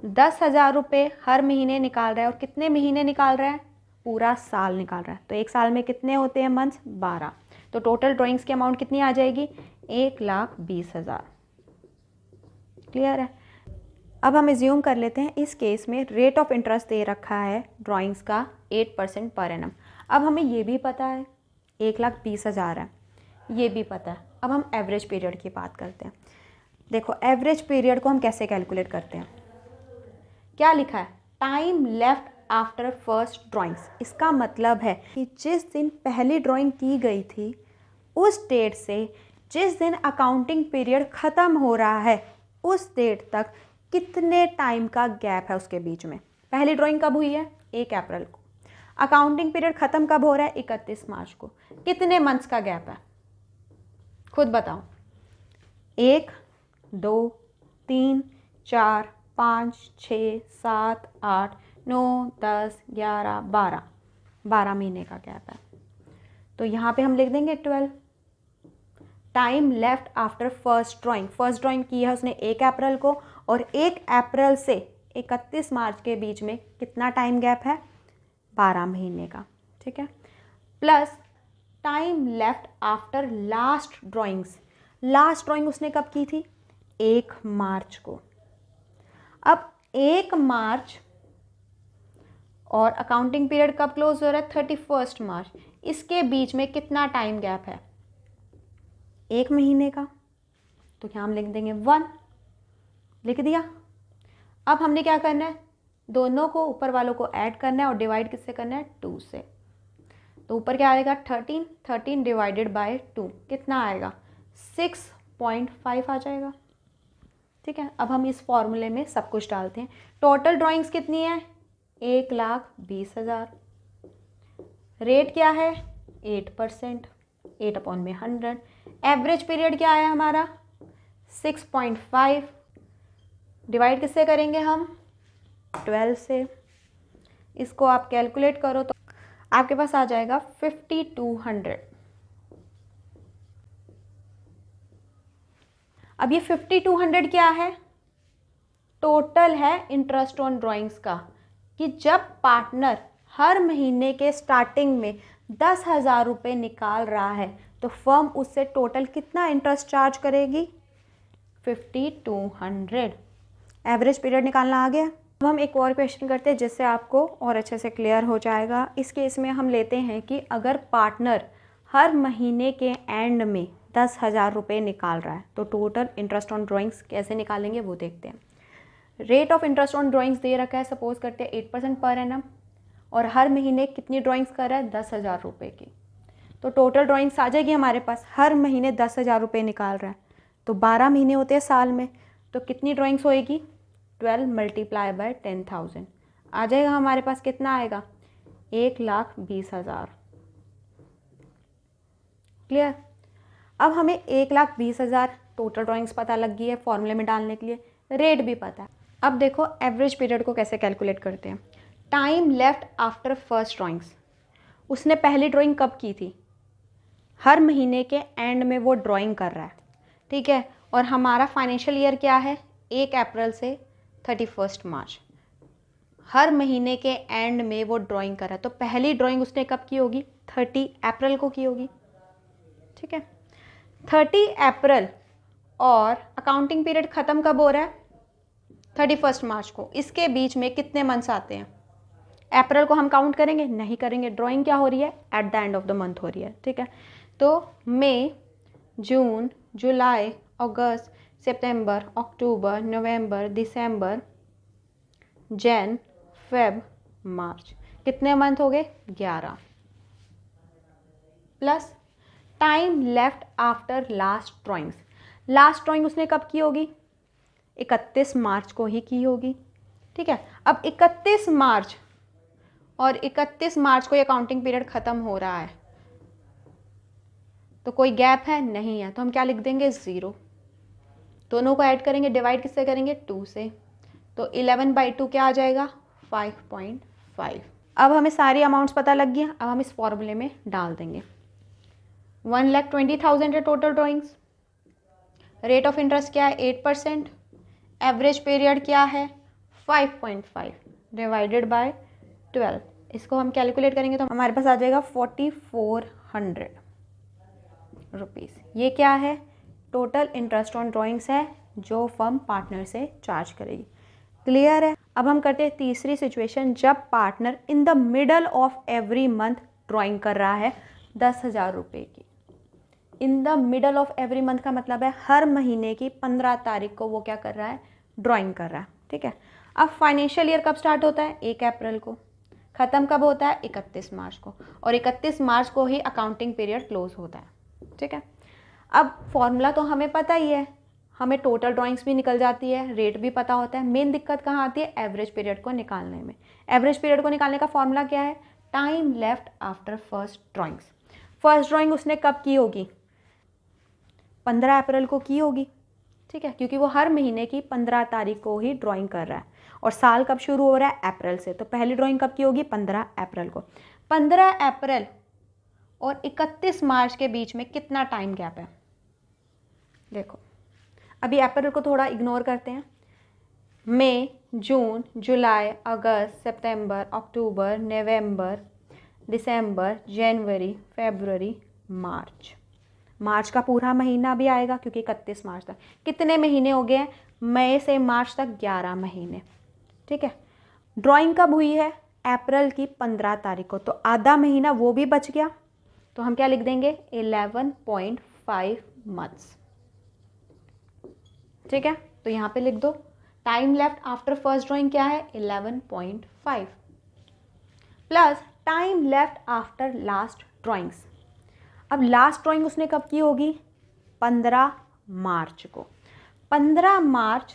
10,000 रुपये हर महीने निकाल रहा है, और कितने महीने निकाल रहा है, पूरा साल निकाल रहा है। तो एक साल में कितने होते हैं मंथ्स, 12। तो टोटल ड्राइंग्स की अमाउंट कितनी आ जाएगी, 1,20,000। क्लियर है। अब हम एज्यूम कर लेते हैं इस केस में रेट ऑफ इंटरेस्ट दे रखा है ड्राइंग्स का 8% पर एनम। अब हमें ये भी पता है 1,20,000 है, ये भी पता है। अब हम एवरेज पीरियड की बात करते हैं। देखो, एवरेज पीरियड को हम कैसे कैलकुलेट करते हैं, क्या लिखा है, time left after first drawings. इसका मतलब है कि जिस दिन पहली ड्राइंग की गई थी उस डेट से जिस दिन अकाउंटिंग पीरियड ख़त्म हो रहा है उस डेट तक कितने टाइम का गैप है उसके बीच में। पहली ड्राइंग कब हुई है, 1 अप्रैल को, अकाउंटिंग पीरियड ख़त्म कब हो रहा है, 31 मार्च को, कितने मंथ्स का गैप है, खुद बताओ। 1, 2, 3, 4, 5, 6, 7, 8, 9, 10, 11, 12 महीने का गैप है। तो यहाँ पे हम लिख देंगे 12। Time left after first drawing की है उसने 1 अप्रैल को, और 1 अप्रैल से 31 मार्च के बीच में कितना टाइम गैप है, 12 महीने का, ठीक है। Plus time left after last drawings. Last drawing उसने कब की थी? 1 मार्च को। अब 1 मार्च और अकाउंटिंग पीरियड कब क्लोज हो रहा है? 31 मार्च। इसके बीच में कितना टाइम गैप है? 1 महीने का। तो क्या हम लिख देंगे 1, लिख दिया। अब हमने क्या करना है? दोनों को, ऊपर वालों को ऐड करना है और डिवाइड किससे करना है? 2 से। तो ऊपर क्या आएगा? 13, 13 डिवाइडेड बाय 2 कितना आएगा? 6.5 आ जाएगा। ठीक है, अब हम इस फॉर्मूले में सब कुछ डालते हैं। टोटल ड्राइंग्स कितनी है? 1,20,000। रेट क्या है? 8%, 8/100। एवरेज पीरियड क्या है हमारा? 6.5। डिवाइड किससे करेंगे हम? 12 से। इसको आप कैलकुलेट करो तो आपके पास आ जाएगा 5200। अब ये 5200 क्या है? टोटल है इंटरेस्ट ऑन ड्राइंग्स का, कि जब पार्टनर हर महीने के स्टार्टिंग में 10,000 रुपये निकाल रहा है तो फर्म उससे टोटल कितना इंटरेस्ट चार्ज करेगी? 5200। एवरेज पीरियड निकालना आ गया। अब हम एक और क्वेश्चन करते हैं जिससे आपको और अच्छे से क्लियर हो जाएगा। इस केस में हम लेते हैं कि अगर पार्टनर हर महीने के एंड में 10,000 रुपये निकाल रहा है तो टोटल इंटरेस्ट ऑन ड्राइंग्स कैसे निकालेंगे वो देखते हैं। Rate of interest on drawings दे रखा है, सपोज करते हैं 8% पर एनम, और हर महीने कितनी ड्राइंग्स कर रहा है? 10,000 रुपये की। तो टोटल ड्राइंग्स आ जाएगी हमारे पास। हर महीने 10,000 रुपये निकाल रहा है तो 12 महीने होते हैं साल में, तो कितनी ड्राइंग्स होएगी? 12 मल्टीप्लाई बाय 10,000 आ जाएगा हमारे पास। कितना आएगा? 1,20,000। क्लियर? अब हमें 1,20,000 टोटल ड्राइंग्स पता लग गई है फॉर्मूले में डालने के लिए, रेट भी पता है। अब देखो एवरेज पीरियड को कैसे कैलकुलेट करते हैं। Time left after first drawings. उसने पहली ड्राइंग कब की थी? हर महीने के एंड में वो ड्राइंग कर रहा है, ठीक है। और हमारा फाइनेंशियल ईयर क्या है? 1 अप्रैल से 31 मार्च। हर महीने के एंड में वो ड्राइंग कर रहा है, तो पहली ड्राइंग उसने कब की होगी? 30 अप्रैल को की होगी, ठीक है। 30 अप्रैल और अकाउंटिंग पीरियड ख़त्म कब हो रहा है? 31 मार्च को। इसके बीच में कितने मंथ्स आते हैं? अप्रैल को हम काउंट करेंगे? नहीं करेंगे। ड्राइंग क्या हो रही है? Eight the end of the month हो रही है, ठीक है। तो मई, जून, जुलाई, अगस्त, सितंबर, अक्टूबर, नवंबर, दिसंबर, जैन, फेब, मार्च, कितने मंथ हो गए? 11। Plus time left after last drawings. Last drawing उसने कब की होगी? 31 मार्च को ही की होगी, ठीक है। अब 31 मार्च और 31 मार्च को ये अकाउंटिंग पीरियड ख़त्म हो रहा है, तो कोई गैप है? नहीं है। तो हम क्या लिख देंगे? 0। दोनों को ऐड करेंगे, डिवाइड किससे करेंगे? 2 से। तो 11/2 क्या आ जाएगा? 5.5। अब हमें सारी अमाउंट्स पता लग गया। अब हम इस फॉर्मूले में डाल देंगे। 1,20,000 है total drawings. Rate of interest क्या है? 8%। एवरेज पीरियड क्या है? 5.5 डिवाइडेड बाय 12। इसको हम कैलकुलेट करेंगे तो हमारे पास आ जाएगा 4,400 रुपीज़। ये क्या है? टोटल इंटरेस्ट ऑन ड्राइंग्स है जो फर्म पार्टनर से चार्ज करेगी। क्लियर है? अब हम करते हैं तीसरी सिचुएशन, जब partner in the middle of every month drawing कर रहा है 10,000 रुपये की। In the middle of every month का मतलब है हर महीने की 15 तारीख को वो क्या कर रहा है? ड्राइंग कर रहा है, ठीक है। अब फाइनेंशियल ईयर कब स्टार्ट होता है? 1 अप्रैल को। ख़त्म कब होता है? 31 मार्च को। और 31 मार्च को ही अकाउंटिंग पीरियड क्लोज होता है, ठीक है। अब फॉर्मूला तो हमें पता ही है, हमें टोटल ड्राइंग्स भी निकल जाती है, रेट भी पता होता है। मेन दिक्कत कहाँ आती है? एवरेज पीरियड को निकालने में। एवरेज पीरियड को निकालने का फॉर्मूला क्या है? Time left after first drawings. First drawing उसने कब की होगी? 15 अप्रैल को की होगी, ठीक है, क्योंकि वो हर महीने की 15 तारीख को ही ड्राइंग कर रहा है। और साल कब शुरू हो रहा है? अप्रैल से। तो पहली ड्राइंग कब की होगी? 15 अप्रैल को। 15 अप्रैल और 31 मार्च के बीच में कितना टाइम गैप है? देखो, अभी अप्रैल को थोड़ा इग्नोर करते हैं। मई, जून, जुलाई, अगस्त, सितंबर, अक्टूबर, नवंबर, दिसंबर, जनवरी, फरवरी, मार्च का पूरा महीना भी आएगा क्योंकि 31 मार्च तक कितने महीने हो गए हैं, मई से मार्च तक 11 महीने। ठीक है, ड्राइंग कब हुई है, अप्रैल की 15 तारीख को, तो आधा महीना वो भी बच गया, तो हम क्या लिख देंगे 11.5 मंथ्स। ठीक है, तो यहाँ पे लिख दो time left after first drawing क्या है 11.5 plus time left after last drawings. अब लास्ट ड्राइंग उसने कब की होगी 15 मार्च को, 15 मार्च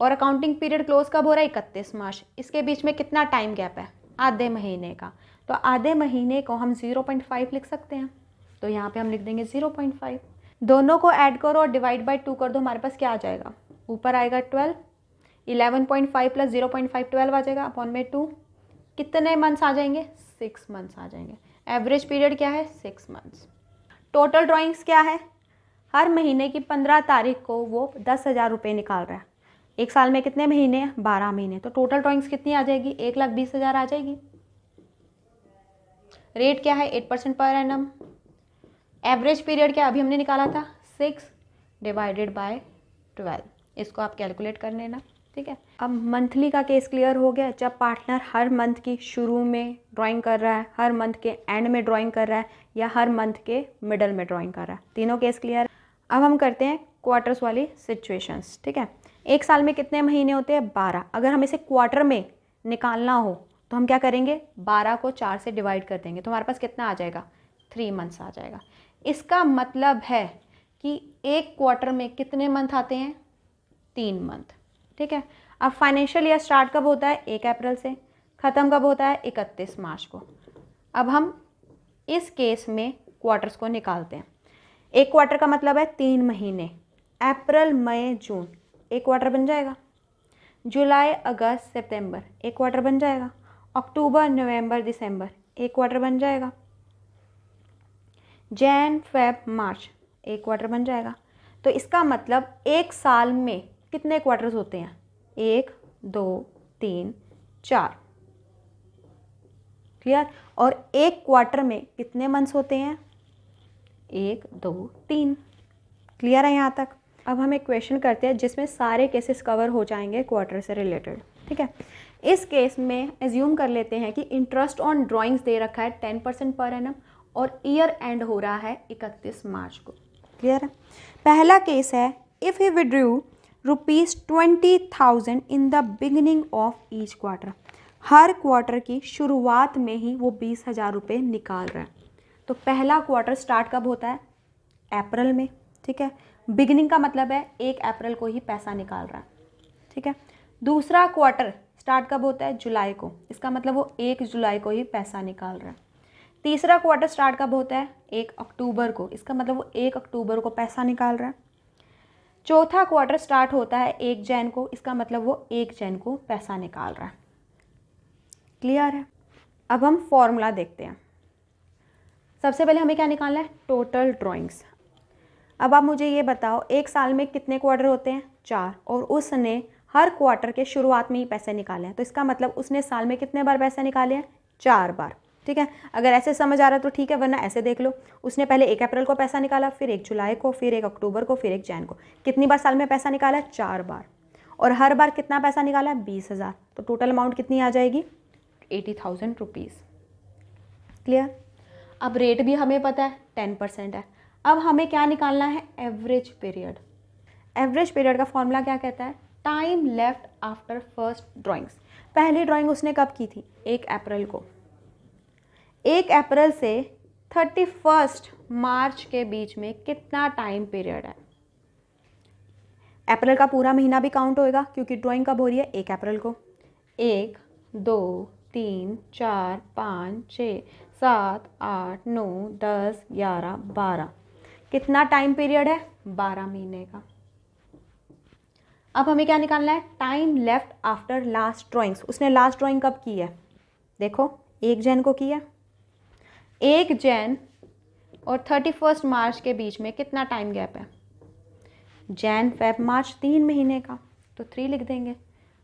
और अकाउंटिंग पीरियड क्लोज कब हो रहा है 31 मार्च, इसके बीच में कितना टाइम गैप है आधे महीने का, तो आधे महीने को हम 0.5 लिख सकते हैं, तो यहाँ पे हम लिख देंगे 0.5। दोनों को ऐड करो और डिवाइड बाय 2 कर दो, हमारे पास क्या आ जाएगा, ऊपर आएगा 12, 11.5 प्लस 0.5 12 आ जाएगा अपॉन में 2, कितने मंथ्स आ जाएंगे 6 मंथ्स आ जाएंगे। एवरेज पीरियड क्या है 6 मंथ्स। टोटल ड्राइंग्स क्या है, हर महीने की 15 तारीख को वो 10,000 रुपये निकाल रहा है, एक साल में कितने महीने हैं 12 महीने, तो टोटल ड्राइंग्स कितनी आ जाएगी 1,20,000 आ जाएगी। रेट क्या है 8% पर एनम। एवरेज पीरियड क्या अभी हमने निकाला था 6 डिवाइडेड बाय 12, इसको आप कैलकुलेट कर लेना। ठीक है, अब मंथली का केस क्लियर हो गया, जब पार्टनर हर मंथ की शुरू में ड्राइंग कर रहा है, हर मंथ के एंड में ड्राइंग कर रहा है, या हर मंथ के मिडल में ड्राइंग कर रहा है, तीनों केस क्लियर। अब हम करते हैं क्वार्टर्स वाली सिचुएशंस। ठीक है, एक साल में कितने महीने होते हैं 12, अगर हम इसे क्वार्टर में निकालना हो तो हम क्या करेंगे 12 को 4 से डिवाइड कर देंगे, तो हमारे पास कितना आ जाएगा 3 मंथ्स आ जाएगा। इसका मतलब है कि एक क्वार्टर में कितने मंथ आते हैं 3 मंथ। ठीक है, अब फाइनेंशियल ईयर स्टार्ट कब होता है 1 अप्रैल से, ख़त्म कब होता है 31 मार्च को। अब हम इस केस में क्वार्टर्स को निकालते हैं, एक क्वार्टर का मतलब है 3 महीने, अप्रैल मई जून एक क्वार्टर बन जाएगा, जुलाई अगस्त सितंबर एक क्वार्टर बन जाएगा, अक्टूबर नवंबर दिसंबर एक क्वार्टर बन जाएगा, जैन फेब मार्च एक क्वार्टर बन जाएगा। तो इसका मतलब एक साल में कितने क्वार्टर्स होते हैं 1 2 3 4, क्लियर। और एक क्वार्टर में कितने मंथ्स होते हैं 1 2 3, क्लियर है यहाँ तक। अब हम एक क्वेश्चन करते हैं जिसमें सारे केसेस कवर हो जाएंगे क्वार्टर से रिलेटेड। ठीक है, इस केस में एज्यूम कर लेते हैं कि इंटरेस्ट ऑन ड्राइंग्स दे रखा है 10% पर एनम और ईयर एंड हो रहा है 31 मार्च को, क्लियर है। पहला केस है if he withdrew ₹20,000 in the beginning of each quarter, her quarter की शुरुआत में ही वो 20,000 रुपये निकाल रहा है। तो पहला क्वार्टर स्टार्ट कब होता है अप्रैल में। ठीक है, बिगिनिंग का मतलब है 1 अप्रैल को ही पैसा निकाल रहा है। ठीक है, दूसरा क्वार्टर स्टार्ट कब होता है जुलाई को, इसका मतलब वो 1 जुलाई को ही पैसा निकाल रहा है। तीसरा क्वार्टर स्टार्ट कब होता है 1 अक्टूबर को, इसका मतलब वो 1 अक्टूबर को पैसा निकाल रहा है। चौथा क्वार्टर स्टार्ट होता है 1 जैन को, इसका मतलब वो 1 जैन को पैसा निकाल रहा है, क्लियर है। अब हम फॉर्मूला देखते हैं। सबसे पहले हमें क्या निकालना है टोटल ड्राइंग्स। अब आप मुझे ये बताओ एक साल में कितने क्वार्टर होते हैं 4, और उसने हर क्वार्टर के शुरुआत में ही पैसे निकाले हैं, तो इसका मतलब उसने साल में कितने बार पैसे निकाले हैं 4 बार। ठीक है, अगर ऐसे समझ आ रहा है तो ठीक है, वरना ऐसे देख लो, उसने पहले 1 अप्रैल को पैसा निकाला, फिर 1 जुलाई को, फिर 1 अक्टूबर को, फिर 1 जैन को, कितनी बार साल में पैसा निकाला है 4 बार, और हर बार कितना पैसा निकाला है 20,000, तो टोटल अमाउंट कितनी आ जाएगी 80,000 रुपीज़, क्लियर। अब रेट भी हमें पता है 10% है। अब हमें क्या निकालना है एवरेज पीरियड। एवरेज पीरियड का फॉर्मूला क्या कहता है time left after first drawings. पहली ड्राइंग उसने कब की थी 1 अप्रैल को, 1 अप्रैल से 31 मार्च के बीच में कितना टाइम पीरियड है। अप्रैल का पूरा महीना भी काउंट होएगा क्योंकि ड्राइंग कब हो रही है 1 अप्रैल को। 1 2 3 4 5 6 7 8 9 10 11 12, कितना टाइम पीरियड है 12 महीने का। अब हमें क्या निकालना है time left after last drawings. उसने लास्ट ड्राइंग कब की है देखो 1 जैन को की है, 1 जैन और 31 मार्च के बीच में कितना टाइम गैप है जैन फेब मार्च 3 महीने का, तो 3 लिख देंगे।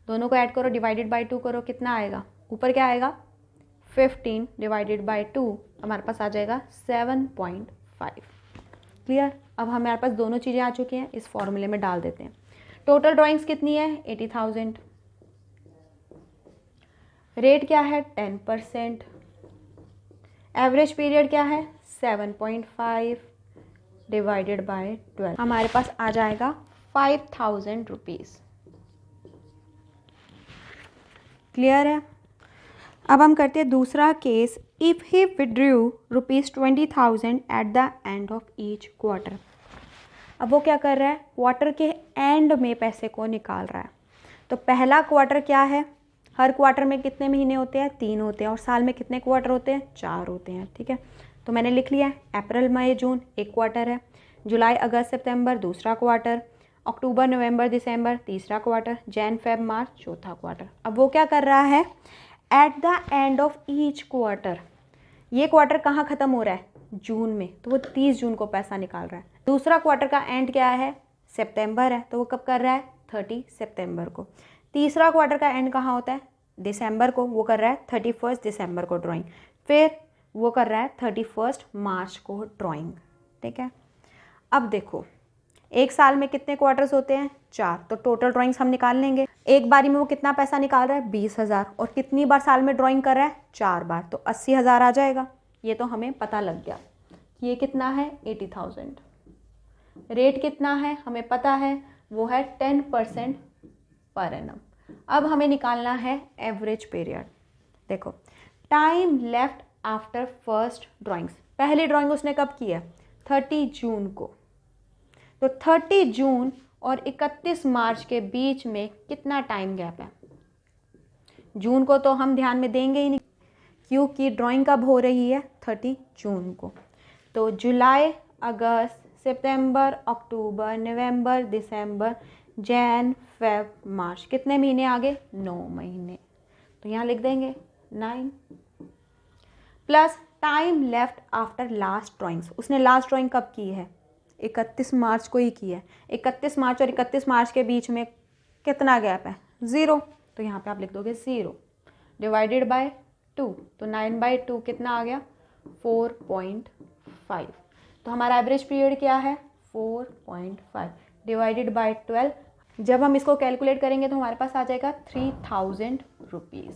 दोनों को ऐड करो डिवाइडेड बाय 2 करो, कितना आएगा ऊपर क्या आएगा 15 डिवाइडेड बाय 2 हमारे पास आ जाएगा 7.5। क्लियर। अब हमारे पास दोनों चीज़ें आ चुकी हैं, इस फॉर्मूले में डाल देते हैं। टोटल ड्राइंग्स कितनी है 80,000। रेट क्या है 10%। एवरेज पीरियड क्या है 7.5 डिवाइडेड बाय 12 हमारे पास आ जाएगा 5,000 रुपीज़। क्लियर है। अब हम करते हैं दूसरा case. If he withdrew ₹20,000 eight the end of each quarter. अब वो क्या कर रहा है, क्वार्टर के एंड में पैसे को निकाल रहा है। तो पहला क्वार्टर क्या है, हर क्वार्टर में कितने महीने होते हैं 3 होते हैं, और साल में कितने क्वार्टर होते हैं 4 होते हैं। ठीक है, तो मैंने लिख लिया है अप्रैल मई जून एक क्वार्टर है, जुलाई अगस्त सितंबर दूसरा क्वार्टर, अक्टूबर नवंबर दिसंबर तीसरा क्वार्टर, जैन फेब मार्च चौथा क्वार्टर। अब वो क्या कर रहा है, eight the end of each quarter, ये क्वार्टर कहाँ ख़त्म हो रहा है जून में, तो वो 30 जून को पैसा निकाल रहा है। दूसरा क्वार्टर का एंड क्या है सितंबर है, तो वो कब कर रहा है 30 सितंबर को। तीसरा क्वार्टर का एंड कहाँ होता है दिसंबर को, वो कर रहा है 31 दिसंबर को ड्राइंग। फिर वो कर रहा है 31 मार्च को ड्राइंग। ठीक है, अब देखो एक साल में कितने क्वार्टर्स होते हैं 4, तो टोटल ड्राइंग्स हम निकाल लेंगे। एक बारी में वो कितना पैसा निकाल रहा है 20,000, और कितनी बार साल में ड्राइंग कर रहा है 4 बार, तो 80,000 आ जाएगा। ये तो हमें पता लग गया। ये कितना है 80,000। रेट कितना है हमें पता है, वो है 10% पर एनम। अब हमें निकालना है एवरेज पीरियड। देखो time left after first drawings, पहली ड्राइंग उसने कब की है 30 जून को, तो 30 जून और 31 मार्च के बीच में कितना टाइम गैप है। जून को तो हम ध्यान में देंगे ही नहीं, क्योंकि ड्राइंग कब हो रही है 30 जून को। तो जुलाई अगस्त सितंबर अक्टूबर नवंबर दिसंबर जैन फेब मार्च, कितने महीने आगे 9 महीने, तो यहाँ लिख देंगे 9 plus time left after last drawings. उसने लास्ट ड्राइंग कब की है 31 मार्च को ही की है। 31 मार्च और 31 मार्च के बीच में कितना गैप है 0, तो यहाँ पे आप लिख दोगे 0 डिवाइडेड बाय 2, तो 9/2 कितना आ गया 4.5। तो हमारा एवरेज पीरियड क्या है 4.5 डिवाइडेड बाय 12। जब हम इसको कैलकुलेट करेंगे तो हमारे पास आ जाएगा 3,000 रुपीज़।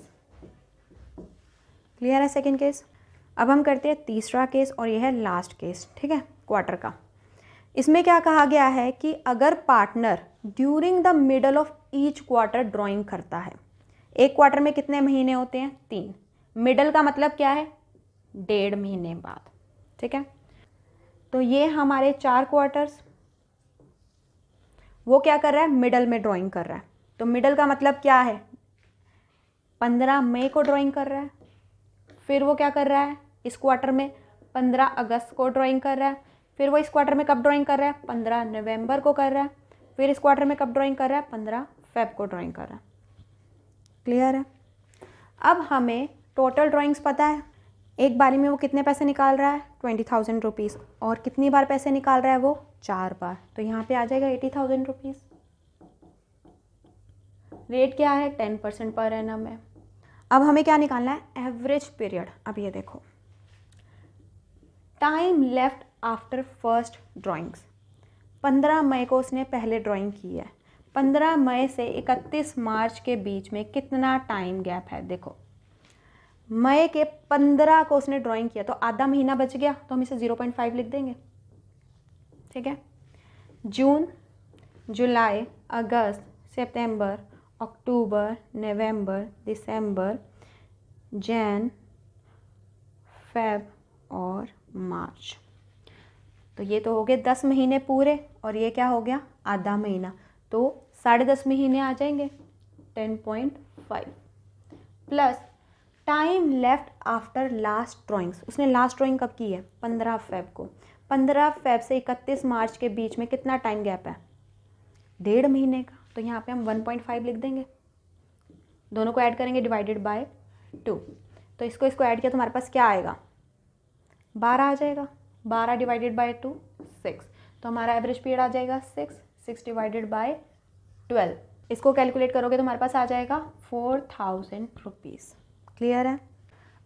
क्लियर है सेकेंड केस। अब हम करते हैं तीसरा केस, और यह है लास्ट केस। ठीक है, क्वार्टर का। इसमें क्या कहा गया है कि अगर partner during the middle of each quarter drawing करता है, एक क्वार्टर में कितने महीने होते हैं 3, मिडल का मतलब क्या है 1.5 महीने बाद। ठीक है, तो ये हमारे 4 क्वार्टर्स, वो क्या कर रहा है मिडल में ड्राइंग कर रहा है। तो मिडल का मतलब क्या है 15 मई को ड्राइंग कर रहा है, फिर वो क्या कर रहा है इस क्वार्टर में 15 अगस्त को ड्राइंग कर रहा है, फिर वो इस क्वार्टर में कब ड्राइंग कर रहा है 15 नवंबर को कर रहा है, फिर इस क्वार्टर में कब ड्राइंग कर रहा है 15 फेब को ड्राइंग कर रहा है। क्लियर है। अब हमें टोटल ड्राइंग्स पता है, एक बारी में वो कितने पैसे निकाल रहा है 20,000 रुपीज़, और कितनी बार पैसे निकाल रहा है वो 4 बार, तो यहाँ पे आ जाएगा 80,000 रुपीज़। रेट क्या है 10% पर एनम है। अब हमें क्या निकालना है एवरेज पीरियड। अब ये देखो time left after first drawings, 15 मई को उसने पहले ड्राइंग की है, 15 मई से 31 मार्च के बीच में कितना टाइम गैप है। देखो मई के 15 को उसने ड्राइंग किया, तो आधा महीना बच गया, तो हम इसे 0.5 लिख देंगे। ठीक है, जून जुलाई अगस्त सितंबर अक्टूबर नवंबर दिसंबर जैन फेब और मार्च, तो ये तो हो गए 10 महीने पूरे, और ये क्या हो गया आधा महीना, तो 10.5 महीने आ जाएंगे 10.5 plus time left after last drawings. उसने लास्ट ड्राइंग कब की है 15 फेब को, 15 फेब से 31 मार्च के बीच में कितना टाइम गैप है 1.5 महीने का, तो यहाँ पे हम 1.5 लिख देंगे। दोनों को ऐड करेंगे डिवाइडेड बाय 2, तो इसको ऐड किया तो हमारे पास क्या आएगा 12 आ जाएगा, 12 डिवाइडेड बाय 2 6, तो हमारा एवरेज पीरियड आ जाएगा 6 डिवाइडेड बाय 12। इसको कैलकुलेट करोगे तो हमारे पास आ जाएगा 4,000 रुपीज़। क्लियर है।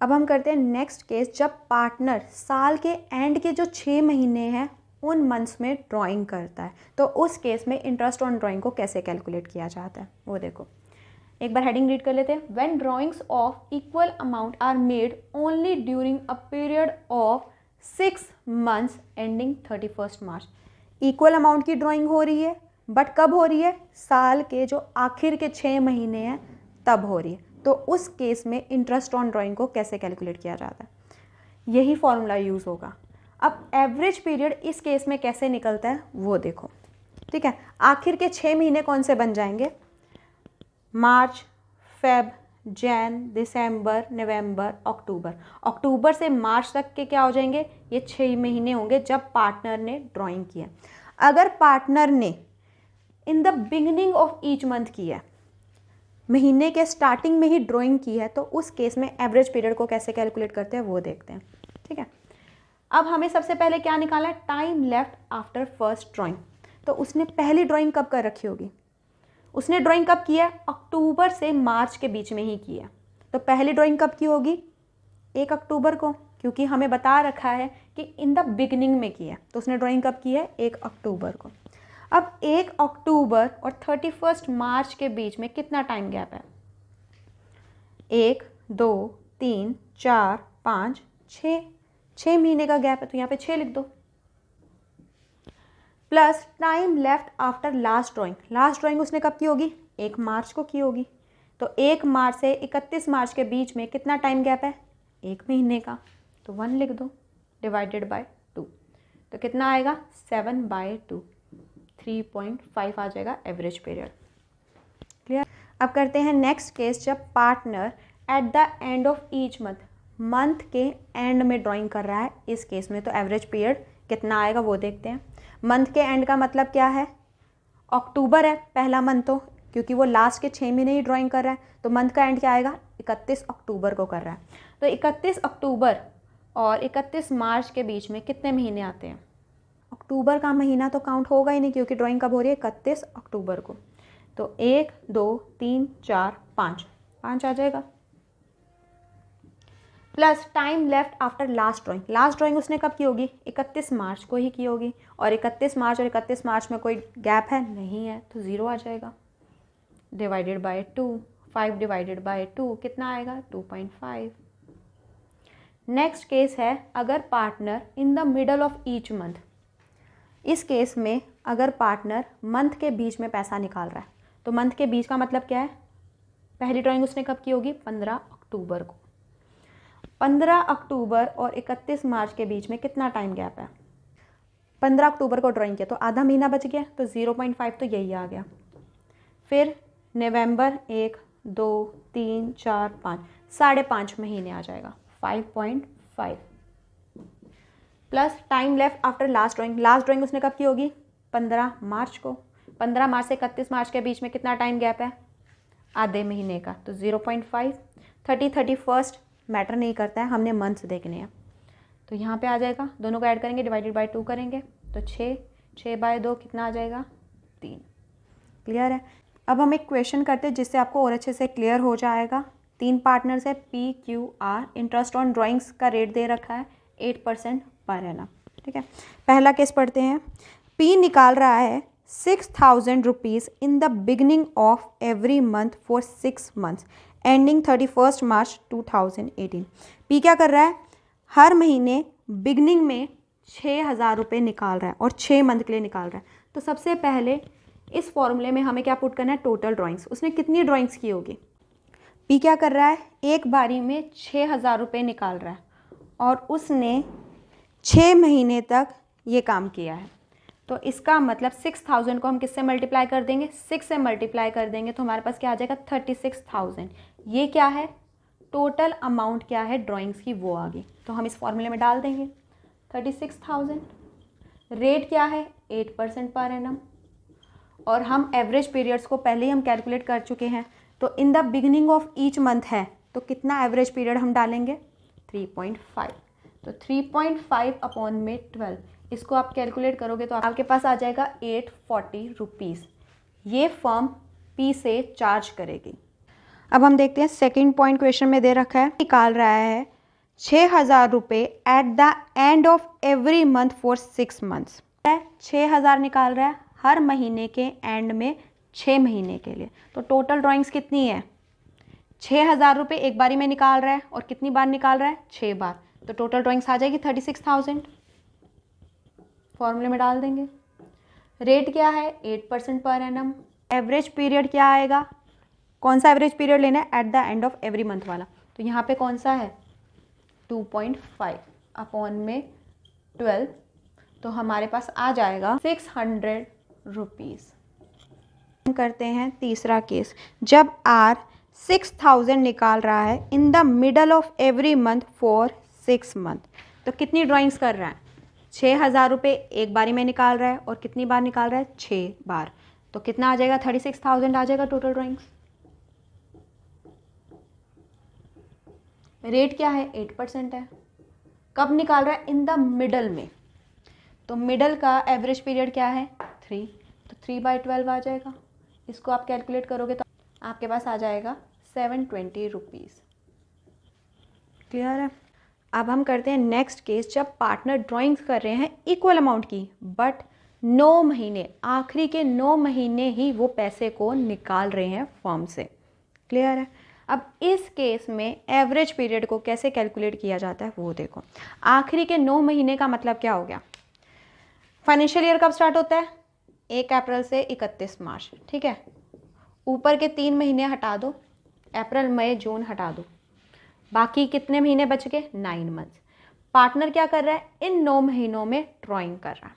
अब हम करते हैं नेक्स्ट केस, जब पार्टनर साल के एंड के जो 6 महीने हैं उन मंथ्स में ड्राइंग करता है, तो उस केस में इंटरेस्ट ऑन ड्राइंग को कैसे कैलकुलेट किया जाता है वो देखो। एक बार हेडिंग रीड कर लेते हैं। When drawings of equal amount are made only during a period of 6 months ending 31 March. Equal amount की ड्राइंग हो रही है, बट कब हो रही है? साल के जो आखिर के 6 महीने हैं तब हो रही है। तो उस केस में इंटरेस्ट ऑन ड्राइंग को कैसे कैलकुलेट किया जाता है? यही फॉर्मूला यूज़ होगा। अब एवरेज पीरियड इस केस में कैसे निकलता है वो देखो, ठीक है। आखिर के 6 महीने कौन से बन जाएंगे? मार्च, फेब, जैन, दिसंबर, नवंबर, अक्टूबर। अक्टूबर से मार्च तक के क्या हो जाएंगे? ये 6 महीने होंगे जब पार्टनर ने ड्राइंग किया। अगर पार्टनर ने in the beginning of each month की है, महीने के स्टार्टिंग में ही ड्राइंग की है, तो उस केस में एवरेज पीरियड को कैसे कैलकुलेट करते हैं वो देखते हैं, ठीक है। अब हमें सबसे पहले क्या निकालना है? Time left after first drawing. तो उसने पहली ड्राइंग कब कर रखी होगी? उसने ड्राइंग कब की है? अक्टूबर से मार्च के बीच में ही की है। तो पहली ड्राइंग कब की होगी? 1 अक्टूबर को, क्योंकि हमें बता रखा है कि इन द बिगिनिंग में की है। तो उसने ड्राइंग कब की है? 1 अक्टूबर को। अब 1 अक्टूबर और 31 मार्च के बीच में कितना टाइम गैप है? 1, 2, 3, 4, 5, 6 महीने का गैप है, तो यहाँ पे 6 लिख दो। Plus time left after last drawing. Last drawing उसने कब की होगी? 1 मार्च को की होगी। तो 1 मार्च से 31 मार्च के बीच में कितना टाइम गैप है? 1 महीने का, तो 1 लिख दो डिवाइडेड बाय 2। तो कितना आएगा? 7/2, 3.5 आ जाएगा एवरेज पीरियड। क्लियर? अब करते हैं नेक्स्ट केस, जब partner eight the end of each month के एंड में ड्राइंग कर रहा है। इस केस में तो एवरेज पीरियड कितना आएगा वो देखते हैं। मंथ के एंड का मतलब क्या है? अक्टूबर है पहला मंथ, तो क्योंकि वो लास्ट के 6 महीने ही ड्राइंग कर रहा है, तो मंथ का एंड क्या आएगा? 31 अक्टूबर को कर रहा है। तो 31 अक्टूबर और 31 मार्च के बीच में कितने महीने आते हैं? अक्टूबर का महीना तो काउंट होगा ही नहीं, क्योंकि ड्राइंग कब हो रही है? 31 अक्टूबर को। तो 1, 2, 3, 4, 5 आ जाएगा। Plus time left after last drawing. Last drawing उसने कब की होगी? 31 मार्च को ही की होगी, और 31 मार्च और 31 मार्च में कोई गैप है? नहीं है, तो 0 आ जाएगा डिवाइडेड बाय 2। 5 डिवाइडेड बाय 2 कितना आएगा? 2.5। नेक्स्ट केस है, अगर partner in the middle of each month. इस केस में अगर पार्टनर मंथ के बीच में पैसा निकाल रहा है, तो मंथ के बीच का मतलब क्या है? पहली ड्राइंग उसने कब की होगी? 15 अक्टूबर को। 15 अक्टूबर और 31 मार्च के बीच में कितना टाइम गैप है? 15 अक्टूबर को ड्राइंग किया तो आधा महीना बच गया, तो 0.5 तो यही आ गया। फिर नवंबर 1, 2, 3, 4, 5, 5.5 महीने आ जाएगा, 5.5। Plus time left after last drawing. Last drawing उसने कब की होगी? 15 मार्च को। 15 मार्च से 31 मार्च के बीच में कितना टाइम गैप है? आधे महीने का, तो 0.5। 31 मैटर नहीं करता है, हमने मंथ्स देखने हैं। तो यहाँ पे आ जाएगा, दोनों को ऐड करेंगे, डिवाइडेड बाय 2 करेंगे, तो 6/2 कितना आ जाएगा? 3। क्लियर है? अब हम एक क्वेश्चन करते हैं जिससे आपको और अच्छे से क्लियर हो जाएगा। 3 पार्टनर्स है, PQR। इंटरेस्ट ऑन ड्राइंग्स का रेट दे रखा है 8% पर एनम, ठीक है। पहला केस पढ़ते हैं। P निकाल रहा है 6,000 rupees in the beginning of every month for 6 months ending 31 March 2018। P क्या कर रहा है? हर महीने बिगनिंग में 6,000 रुपये निकाल रहा है और 6 मंथ के लिए निकाल रहा है। तो सबसे पहले इस फॉर्मूले में हमें क्या पुट करना है? Total drawings. उसने कितनी ड्राइंग्स की होगी? P क्या कर रहा है? एक बारी में 6,000 रुपये निकाल रहा है और उसने 6 महीने तक ये काम किया है। तो इसका मतलब 6,000 को हम किससे मल्टीप्लाई कर देंगे? 6 से मल्टीप्लाई कर देंगे तो हमारे पास क्या आ जाएगा? 36,000। ये क्या है? टोटल अमाउंट क्या है ड्राइंग्स की, वो आ गई। तो हम इस फॉर्मूले में डाल देंगे 36,000। रेट क्या है? 8% पर एनम। और हम एवरेज पीरियड्स को पहले ही हम कैलकुलेट कर चुके हैं। तो in the beginning of each month है, तो कितना एवरेज पीरियड हम डालेंगे? 3.5। तो 3.5 अपॉन में 12, इसको आप कैलकुलेट करोगे तो आपके पास आ जाएगा 840 रुपीज़। ये फर्म P से चार्ज करेगी। अब हम देखते हैं सेकंड पॉइंट क्वेश्चन में दे रखा है, निकाल रहा है ₹6,000 eight the end of every month for 6 months. 6,000 निकाल रहा है हर महीने के एंड में 6 महीने के लिए। तो टोटल ड्राइंग्स कितनी है? ₹6,000 एक बारी में निकाल रहा है और कितनी बार निकाल रहा है? 6 बार। तो टोटल ड्राइंग्स आ जाएगी 36,000। फॉर्मूले में डाल देंगे। रेट क्या है? 8% पर एनम। एवरेज पीरियड क्या आएगा? कौन सा एवरेज पीरियड लेना है? Eight the end of every month वाला। तो यहाँ पे कौन सा है? 2.5 अपॉन में 12, तो हमारे पास आ जाएगा ₹600। हम करते हैं तीसरा केस। जब R 6,000 निकाल रहा है in the middle of every month for 6 month, तो कितनी ड्राइंग्स कर रहा है? ₹6,000 एक बारी में निकाल रहा है और कितनी बार निकाल रहा है? 6 बार। तो कितना आ जाएगा? 36,000 आ जाएगा टोटल ड्राइंग्स। रेट क्या है? 8% है। कब निकाल रहा है? इन द मिडल में। तो मिडल का एवरेज पीरियड क्या है? 3, तो 3/12 आ जाएगा। इसको आप कैलकुलेट करोगे तो आपके पास आ जाएगा ₹720। क्लियर है? अब हम करते हैं नेक्स्ट केस। जब पार्टनर ड्राइंग्स कर रहे हैं इक्वल अमाउंट की, बट 9 महीने, आखिरी के 9 महीने ही वो पैसे को निकाल रहे हैं फर्म से। क्लियर है? अब इस केस में एवरेज पीरियड को कैसे कैलकुलेट किया जाता है वो देखो। आखिरी के 9 महीने का मतलब क्या हो गया? फाइनेंशियल ईयर कब स्टार्ट होता है? 1 अप्रैल से 31 मार्च। ठीक है, ऊपर के 3 महीने हटा दो, अप्रैल मई जून हटा दो, बाकी कितने महीने बच गए? 9 मंथ्स। पार्टनर क्या कर रहा है? इन 9 महीनों में ड्राइंग कर रहा है।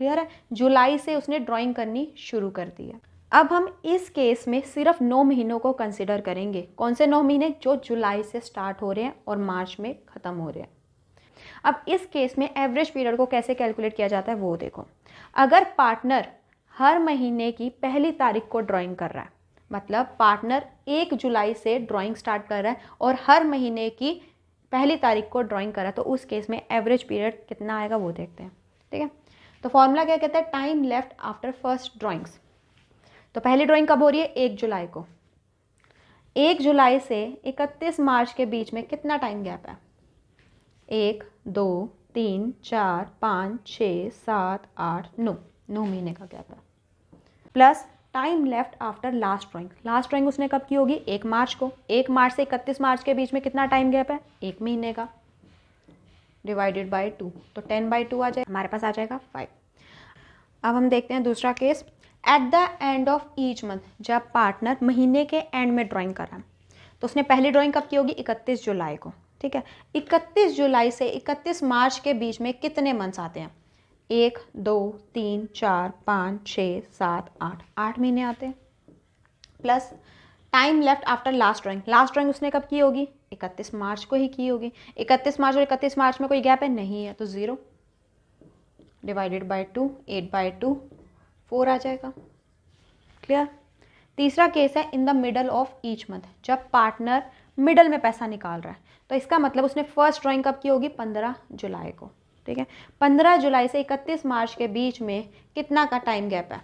क्लियर है? जुलाई से उसने ड्राइंग करनी शुरू कर दी है। अब हम इस केस में सिर्फ 9 महीनों को कंसिडर करेंगे। कौन से 9 महीने? जो जुलाई से स्टार्ट हो रहे हैं और मार्च में ख़त्म हो रहे हैं। अब इस केस में एवरेज पीरियड को कैसे कैलकुलेट किया जाता है वो देखो। अगर पार्टनर हर महीने की पहली तारीख को ड्राइंग कर रहा है, मतलब पार्टनर 1 जुलाई से ड्राइंग स्टार्ट कर रहा है और हर महीने की पहली तारीख को ड्राइंग कर रहा है, तो उस केस में एवरेज पीरियड कितना आएगा वो देखते हैं। ठीक है, तो फॉर्मूला क्या कहता है? Time left after first drawings. तो पहली ड्राइंग कब हो रही है? 1 जुलाई को। 1 जुलाई से 31 मार्च के बीच में कितना टाइम गैप है? 1, 2, 3, 4, 5, 6, 7, 8, 9 महीने का गैप है। Plus time left after last drawing. Last drawing उसने कब की होगी? 1 मार्च को। 1 मार्च से 31 मार्च के बीच में कितना टाइम गैप है? 1 महीने का, डिवाइडेड बाय 2, तो 10/2 आ जाए, हमारे पास आ जाएगा 5। अब हम देखते हैं दूसरा case. Eight the end of each month, जब पार्टनर महीने के एंड में ड्राइंग कर रहा है, तो उसने पहली ड्राइंग कब की होगी? 31 जुलाई को। ठीक है, 31 जुलाई से 31 मार्च के बीच में कितने मंथ्स आते हैं? 1, 2, 3, 4, 5, 6, 7, 8 महीने आते हैं। Plus time left after last drawing. Last drawing उसने कब की होगी? 31 मार्च को ही की होगी। 31 मार्च और 31 मार्च में कोई गैप है? नहीं है, तो 0, डिवाइडेड बाय 2, 8/2, 4 आ जाएगा। क्लियर? तीसरा केस है in the middle of each month. जब पार्टनर मिडल में पैसा निकाल रहा है, तो इसका मतलब उसने फर्स्ट ड्राइंग कब की होगी? 15 जुलाई को। ठीक है, 15 जुलाई से 31 मार्च के बीच में कितना का टाइम गैप है?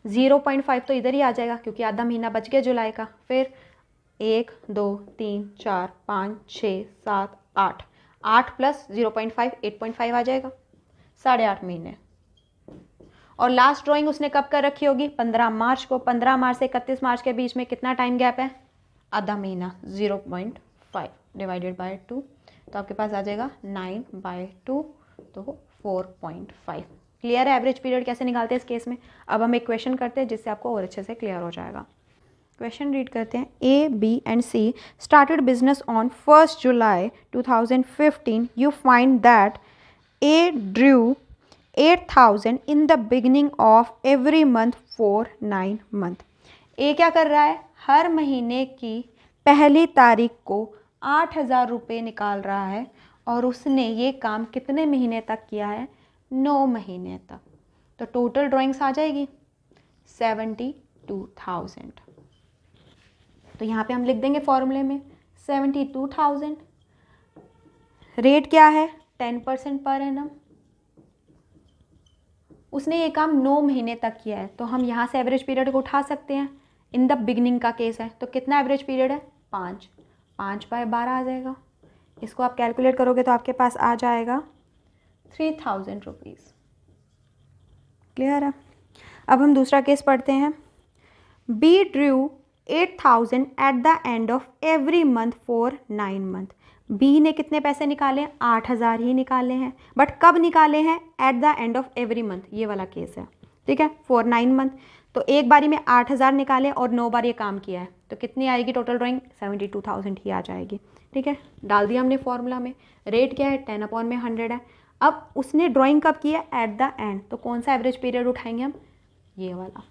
0.5 तो इधर ही आ जाएगा क्योंकि आधा महीना बच गया जुलाई का। फिर 1, 2, 3, 4, 5, 6, 7, 8, 8 प्लस 0.5, 8.5 आ जाएगा, 8.5 महीने। और लास्ट ड्राइंग उसने कब कर रखी होगी? 15 मार्च को। 15 मार्च से 31 मार्च के बीच में कितना टाइम गैप है? आधा महीना, 0.5 डिवाइडेड बाय 2, तो आपके पास आ जाएगा 9/2, तो 4.5। क्लियर है एवरेज पीरियड कैसे निकालते हैं इस केस में? अब हम एक क्वेश्चन करते हैं जिससे आपको और अच्छे से क्लियर हो जाएगा। क्वेश्चन रीड करते हैं। A, B and C started business on 1st July 2015. You find that A drew 8,000 in the beginning of every month for 9 months. A क्या कर रहा है? हर महीने की पहली तारीख को 8,000 निकाल रहा है और उसने ये काम कितने महीने तक किया है? 9 महीने तक। तो टोटल ड्राइंग्स आ जाएगी 72,000। तो यहाँ पे हम लिख देंगे फॉर्मूले में 72,000। रेट क्या है? 10% पर एनम। उसने ये काम 9 महीने तक किया है, तो हम यहाँ से एवरेज पीरियड को उठा सकते हैं। इन द बिगनिंग का केस है, तो कितना एवरेज पीरियड है? 5/12 आ जाएगा। इसको आप कैलकुलेट करोगे तो आपके पास आ जाएगा 3000 रुपीज़। क्लियर है। अब हम दूसरा केस पढ़ते हैं। B drew 8000 at the end of every month for 9 month. B ने कितने पैसे निकाले? 8000 ही निकाले हैं, बट कब निकाले हैं? Eight the end of every month, ये वाला केस है, ठीक है, फॉर 9 मंथ। तो एक बारी में 8000 निकाले और 9 बार ये काम किया है, तो कितनी आएगी टोटल ड्राइंग? 72,000 ही आ जाएगी, ठीक है। डाल दिया हमने फॉर्मूला में। रेट क्या है? 10/100 है। अब उसने ड्राइंग कब किया? एट द एंड, तो कौन सा एवरेज पीरियड उठाएंगे हम? ये वाला।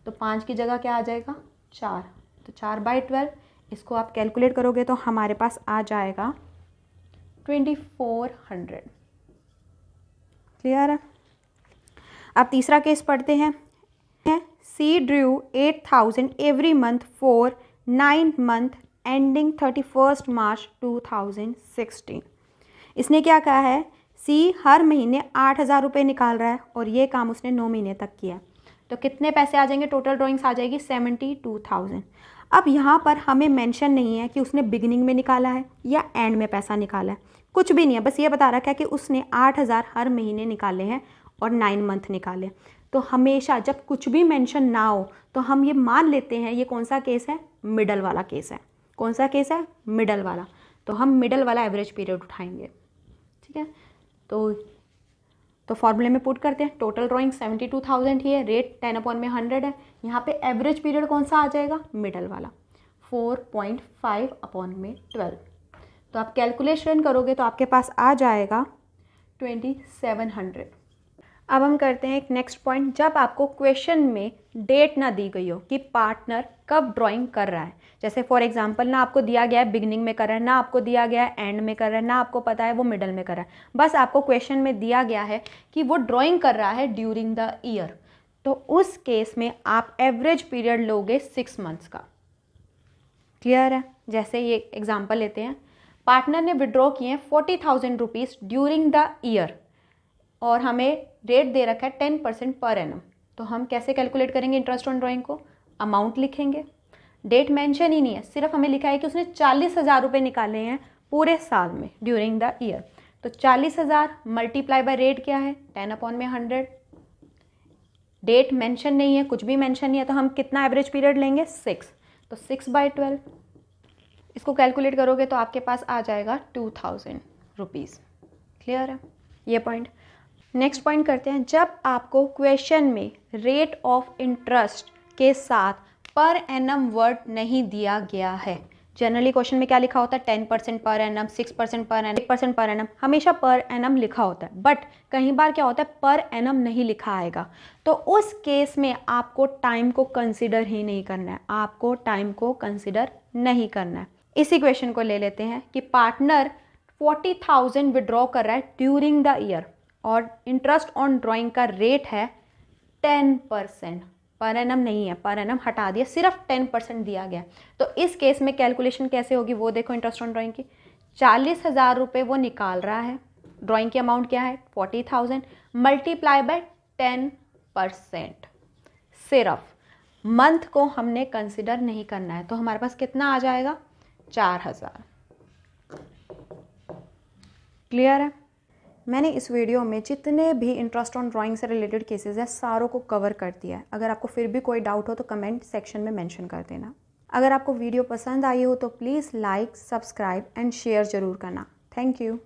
तो 5 की जगह क्या आ जाएगा? 4, तो 4/12। इसको आप कैलकुलेट करोगे तो हमारे पास आ जाएगा 2400। क्लियर है। अब तीसरा केस पढ़ते हैं। C drew 8000 every month for 9 month ending 31 March 2016। इसने क्या कहा है? सी हर महीने 8000 रुपये निकाल रहा है और ये काम उसने 9 महीने तक किया। तो कितने पैसे आ जाएंगे? टोटल ड्राइंग्स आ जाएगी 72,000। अब यहाँ पर हमें मेंशन नहीं है कि उसने बिगिनिंग में निकाला है या एंड में पैसा निकाला है, कुछ भी नहीं है, बस ये बता रखा है कि उसने 8000 हर महीने निकाले हैं और 9 मंथ निकाले। तो हमेशा जब कुछ भी मेंशन ना हो तो हम ये मान लेते हैं ये कौन सा केस है? मिडल वाला केस है। कौन सा केस है? मिडल वाला। तो हम मिडल वाला एवरेज पीरियड उठाएंगे, ठीक है। तो फॉर्मूले में पुट करते हैं। टोटल ड्राइंग 72,000 ही है, रेट 10/100 है। यहाँ पे एवरेज पीरियड कौन सा आ जाएगा? मिडल वाला, 4.5/12। तो आप कैलकुलेशन करोगे तो आपके पास आ जाएगा 2700। अब हम करते हैं एक नेक्स्ट पॉइंट। जब आपको क्वेश्चन में डेट ना दी गई हो कि पार्टनर कब ड्राइंग कर रहा है, जैसे फॉर एग्जांपल ना आपको दिया गया है बिगिनिंग में कर रहा है, ना आपको दिया गया है एंड में कर रहा है, ना आपको पता है वो मिडल में कर रहा है, बस आपको क्वेश्चन में दिया गया है कि वो ड्राइंग कर रहा है ड्यूरिंग द ईयर, तो उस केस में आप एवरेज पीरियड लोगे 6 मंथ्स का। क्लियर है। जैसे ये एग्जाम्पल लेते हैं। पार्टनर ने विड्रॉ किए हैं 40,000 रुपीज़ ड्यूरिंग द ईयर और हमें रेट दे रखा है 10% पर एनम। तो हम कैसे कैलकुलेट करेंगे इंटरेस्ट ऑन ड्राइंग को? अमाउंट लिखेंगे, डेट मेंशन ही नहीं है, सिर्फ हमें लिखा है कि उसने 40,000 रुपये निकाले हैं पूरे साल में ड्यूरिंग द ईयर। तो 40,000 मल्टीप्लाई बाय रेट क्या है? 10/100। डेट मेंशन नहीं है, कुछ भी मेंशन नहीं है, तो हम कितना एवरेज पीरियड लेंगे? 6। तो 6/12। इसको कैलकुलेट करोगे तो आपके पास आ जाएगा 2000 रुपीज़। क्लियर है ये पॉइंट। नेक्स्ट पॉइंट करते हैं। जब आपको क्वेश्चन में रेट ऑफ इंटरेस्ट के साथ पर एनम वर्ड नहीं दिया गया है, जनरली क्वेश्चन में क्या लिखा होता है? 10% per annum, 6% per annum, 8% per annum, हमेशा पर एनम लिखा होता है, बट कई बार क्या होता है पर एनम नहीं लिखा आएगा, तो उस केस में आपको टाइम को कंसिडर ही नहीं करना है, आपको टाइम को कंसिडर नहीं करना है। इसी क्वेश्चन को ले लेते हैं कि पार्टनर 40,000 विड्रॉ कर रहा है ड्यूरिंग द ईयर और इंटरेस्ट ऑन ड्राइंग का रेट है 10%। पर एनम नहीं है, पर एनम हटा दिया, सिर्फ 10% दिया गया। तो इस केस में कैलकुलेशन कैसे होगी वो देखो। इंटरेस्ट ऑन ड्राइंग की 40,000 रुपये वो निकाल रहा है, ड्राइंग की अमाउंट क्या है? 40,000 मल्टीप्लाई बाय 10%। सिर्फ मंथ को हमने कंसिडर नहीं करना है, तो हमारे पास कितना आ जाएगा? 4,000। क्लियर है। मैंने इस वीडियो में जितने भी इंटरेस्ट ऑन ड्राइंग से रिलेटेड केसेस है सारों को कवर कर दिया है। अगर आपको फिर भी कोई डाउट हो तो कमेंट सेक्शन में मेंशन कर देना। अगर आपको वीडियो पसंद आई हो तो please like, subscribe and share ज़रूर करना। Thank you.